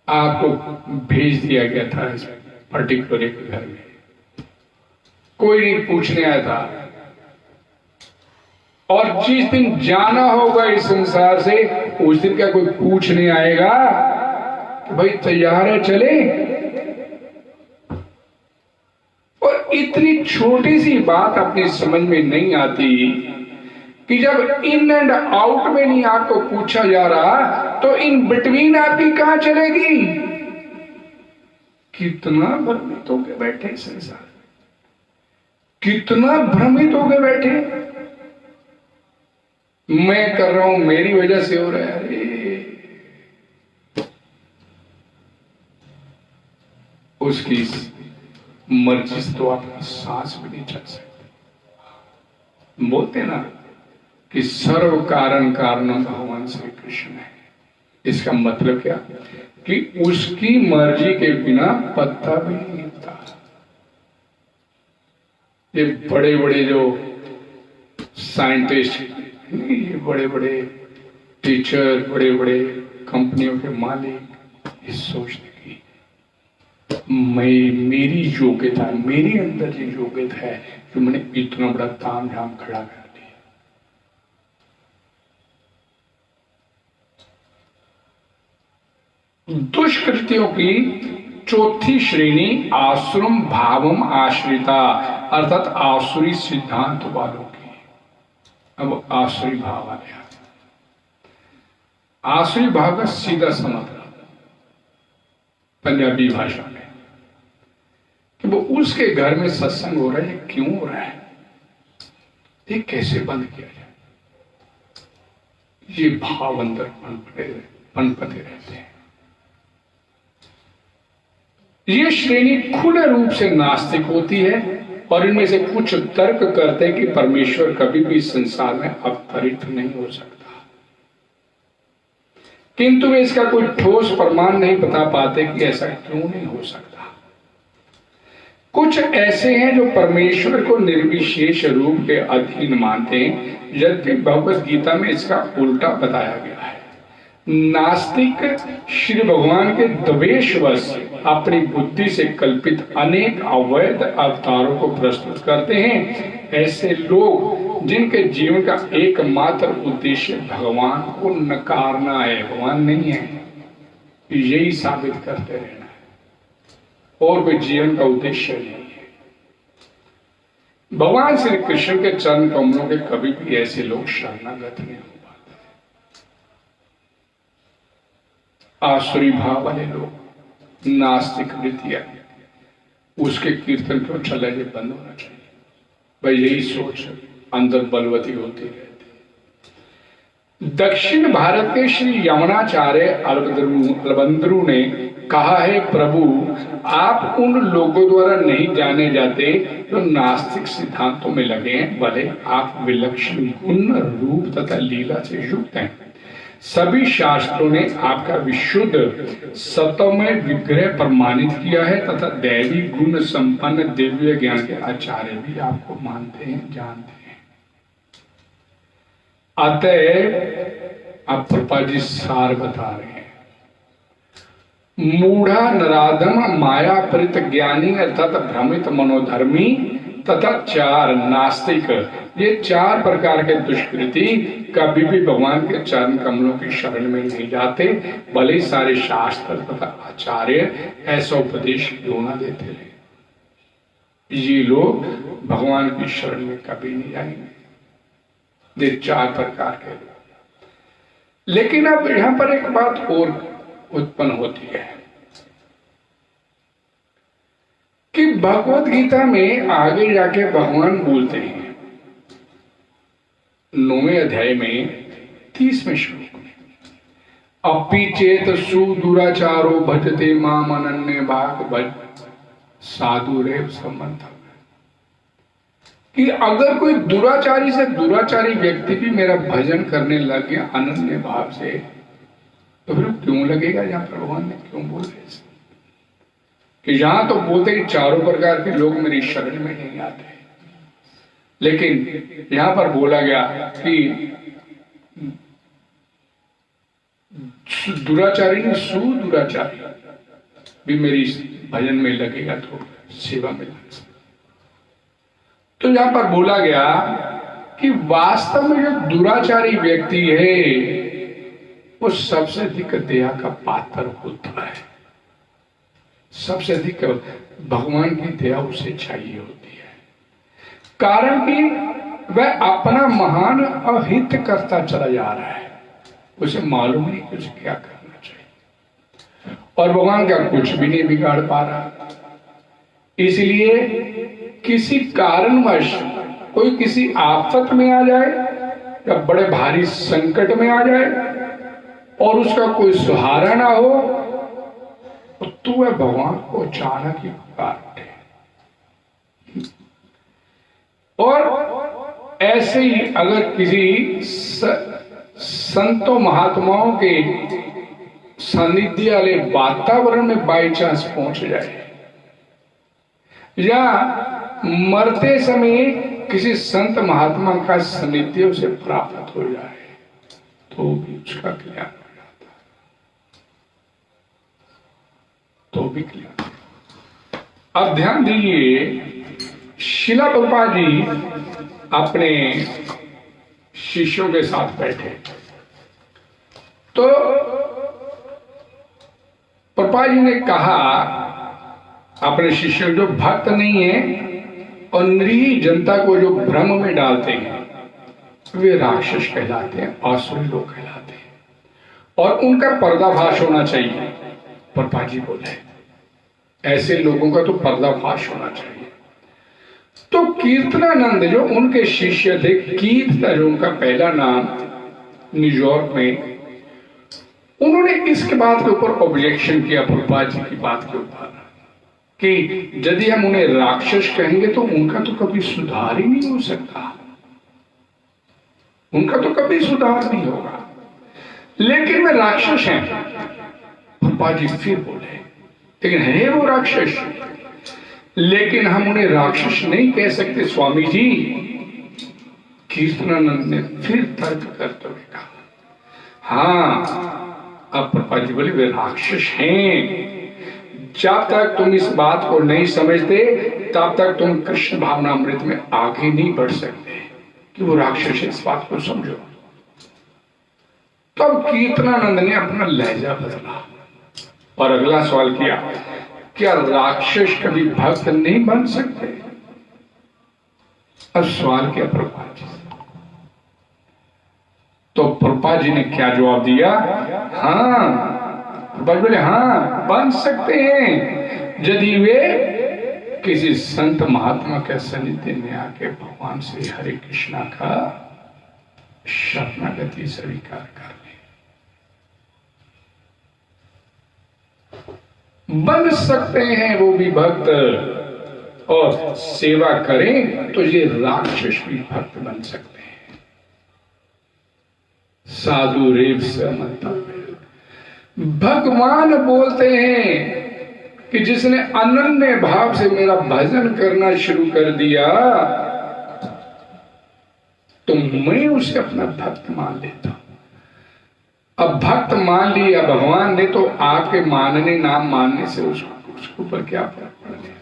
आपको भेज दिया गया था इस पर्टिकुलर एक घर में, कोई नहीं पूछने आया था। और जिस दिन जाना होगा इस संसार से, उस दिन क्या कोई पूछने आएगा कि भाई तैयार है चले? और इतनी छोटी सी बात अपनी समझ में नहीं आती कि जब इन एंड आउट में नहीं आपको पूछा जा रहा तो इन बिटवीन आपकी कहां चलेगी? कितना भ्रमित होके बैठे संसार, कितना भ्रमित होके बैठे। मैं कर रहा हूं, मेरी वजह से हो रहा है। अरे उसकी मर्जी से तो आपकी सांस भी नहीं चल सकती। बोलते ना कि सर्व कारण कारणम भगवान श्री कृष्ण है। इसका मतलब क्या कि उसकी मर्जी के बिना पत्ता भी नहीं हिलता। ये बड़े बड़े जो साइंटिस्ट, ये बड़े बड़े टीचर, बड़े बड़े कंपनियों के मालिक, इस सोचने की मेरी योग्यता, मेरे अंदर जो योग्यता है कि मैंने इतना बड़ा तामझाम खड़ा कर दिया। दुष्कृतियों की चौथी श्रेणी आश्रम भावम आश्रिता, अर्थात आसुरी सिद्धांत वालों की। अब आसुरी भाव आ गया। आसुरी भाव का सीधा सा मतलब पंजाबी भाषा में कि वो उसके घर में सत्संग हो रहा है, क्यों हो रहा है, ये कैसे बंद किया जाए, ये भाव अंदर पनपते रहते हैं। ये श्रेणी खुले रूप से नास्तिक होती है और इनमें से कुछ तर्क करते हैं कि परमेश्वर कभी भी इस संसार में अवतरित नहीं हो सकता, किंतु वे इसका कोई ठोस प्रमाण नहीं बता पाते कि ऐसा क्यों नहीं हो सकता। कुछ ऐसे हैं जो परमेश्वर को निर्विशेष रूप के अधीन मानते हैं, जबकि भगवत गीता में इसका उल्टा बताया गया है। नास्तिक श्री भगवान के द्वेषवश अपनी बुद्धि से कल्पित अनेक अवैध अवतारों को प्रस्तुत करते हैं। ऐसे लोग जिनके जीवन का एकमात्र उद्देश्य भगवान को नकारना है, भगवान नहीं है, यही साबित करते रहना है और कोई जीवन का उद्देश्य नहीं है। भगवान श्री कृष्ण के चरण कमलों के कभी भी ऐसे लोग शरणागत नहीं हो पाते। आसुरी भाव वाले लोग, नास्तिक वृत्तियां, उसके कीर्तन क्यों चला, ये बंद होना चाहिए। भाई यही सोच अंदर बलवती होती रहती। दक्षिण भारत के श्री यमुनाचार्य अलबंद्रू ने कहा है, प्रभु आप उन लोगों द्वारा नहीं जाने जाते जो नास्तिक सिद्धांतों में लगे हैं, भले आप विलक्षण गुण रूप तथा लीला से युक्त हैं। सभी शास्त्रों ने आपका विशुद्ध सतमय विग्रह प्रमाणित किया है तथा दैवी गुण संपन्न दिव्य ज्ञान के आचार्य भी आपको मानते हैं, जानते हैं। अतः अब प्रभा जी सार बता रहे हैं, मूढ़ा नराधम माया परित ज्ञानी अर्थात भ्रमित मनोधर्मी तथा चार नास्तिक, ये चार प्रकार के दुष्कृति कभी भी भगवान के चरण कमलों की शरण में नहीं जाते, भले ही सारे शास्त्र तथा आचार्य ऐसा उपदेश क्यों ना देते रहे। ये लोग भगवान की शरण में कभी नहीं जाएंगे। ये चार प्रकार के लोग। लेकिन अब यहां पर एक बात और उत्पन्न होती है कि भगवत गीता में आगे जाके भगवान बोलते हैं 9वें अध्याय में 30वें श्लोक में, अपि चेत सुदुराचारो भजते माम अनन्य भाग भज साधु रेव संबंध, कि अगर कोई दुराचारी से दुराचारी व्यक्ति भी मेरा भजन करने लग गया अनन्य भाव से, तो फिर क्यों लगेगा? जहां पर भगवान ने क्यों बोले कि यहां तो बोलते कि चारों प्रकार के लोग मेरी शरण में नहीं आते, लेकिन यहां पर बोला गया कि दुराचारी नहीं सुदुराचारी भी मेरी भजन में लगेगा तो सेवा में लग सकता। तो यहां पर बोला गया कि वास्तव में जो दुराचारी व्यक्ति है वो सबसे अधिक दया का पात्र होता है, सबसे अधिक भगवान की दया उसे चाहिए होती है, कारण कि वह अपना महान अहित करता चला जा रहा है, उसे मालूम नहीं कि उसे क्या करना चाहिए, और भगवान का कुछ भी नहीं बिगाड़ पा रहा। इसलिए किसी कारणवश कोई किसी आफत में आ जाए या बड़े भारी संकट में आ जाए और उसका कोई सहारा ना हो, तो वह भगवान को अचानक ही पुकार उठे। और ऐसे ही अगर किसी संतों महात्माओं के सानिध्य वाले वातावरण में बाई चांस पहुंच जाए या मरते समय किसी संत महात्मा का सानिध्य उसे प्राप्त हो जाए तो भी उसका कल्याण हो जाता है, तो भी कल्याण। अब ध्यान दीजिए, शिला प्रभुपाद जी अपने शिष्यों के साथ बैठे तो प्रभुपाद जी ने कहा अपने शिष्य जो भक्त नहीं है और निरीह जनता को जो भ्रम में डालते हैं वे राक्षस कहलाते हैं, असुरी लोग कहलाते हैं, और उनका पर्दाफाश होना चाहिए। प्रभुपाद जी बोले ऐसे लोगों का तो पर्दाफाश होना चाहिए। तो कीर्तनानंद जो उनके शिष्य थे, कीर्तन जो उनका पहला नाम, न्यूयॉर्क में, उन्होंने इसके बात के ऊपर ऑब्जेक्शन किया प्रभुपाद जी की बात के ऊपर कि यदि हम उन्हें राक्षस कहेंगे तो उनका तो कभी सुधार ही नहीं हो सकता, उनका तो कभी सुधार नहीं होगा, लेकिन वे राक्षस हैं। प्रभुपाद जी फिर बोले लेकिन है वो राक्षस, लेकिन हम उन्हें राक्षस नहीं कह सकते स्वामी जी। कीर्तनानंद ने फिर तर्क करते हुए कहा हाँ, अब प्रभुपाद जी बोले वे राक्षस हैं। जब तक तुम इस बात को नहीं समझते तब तक तुम कृष्ण भावनामृत में आगे नहीं बढ़ सकते कि वो राक्षस है, इस बात को समझो। तब कीर्तनानंद ने अपना लहजा बदला और अगला सवाल किया, क्या राक्षस कभी भक्त नहीं बन सकते? अब सवाल किया प्रभुपाद जी, तो प्रभुपाद जी ने क्या जवाब दिया? हाँ, बोले हाँ बन सकते हैं यदि वे किसी संत महात्मा के सानिध्य में आके भगवान श्री हरे कृष्णा का शरणागति स्वीकार कर ले। बन सकते हैं वो भी भक्त, और सेवा करें तो ये राक्षस भी भक्त बन सकते हैं। साधु रेव समता भगवान बोलते हैं कि जिसने अनन्य भाव से मेरा भजन करना शुरू कर दिया तो मैं उसे अपना भक्त मान लेता हूं। अब भक्त मान लिया भगवान ने तो आपके मानने नाम मानने से उसके ऊपर क्या फर्क पड़ गया?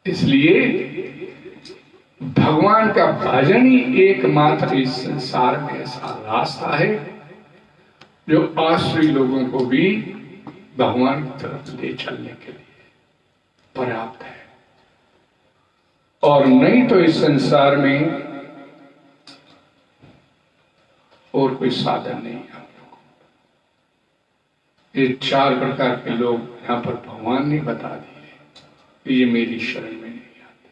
इसलिए भगवान का भजन ही एकमात्र इस संसार में ऐसा रास्ता है जो आश्रय लोगों को भी भगवान की तरफ ले चलने के लिए पर्याप्त है। और नहीं तो इस संसार में और कोई साधन नहीं है हम लोगों को। ये 4 प्रकार के लोग यहाँ पर भगवान ने बता दिए, ये मेरी शरण में नहीं आते।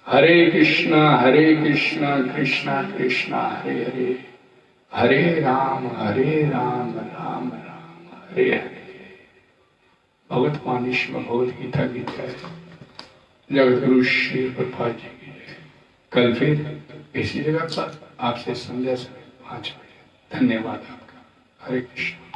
हरे कृष्णा कृष्णा कृष्णा हरे हरे, हरे राम राम राम हरे हरे। भगवत वाणी में भगवत गीता की जय, जगत गुरु श्री प्रभुपाद जी की जय। कल फिर इसी जगह पर आपसे संध्या समय 5 बजे। धन्यवाद आपका। हरे कृष्ण।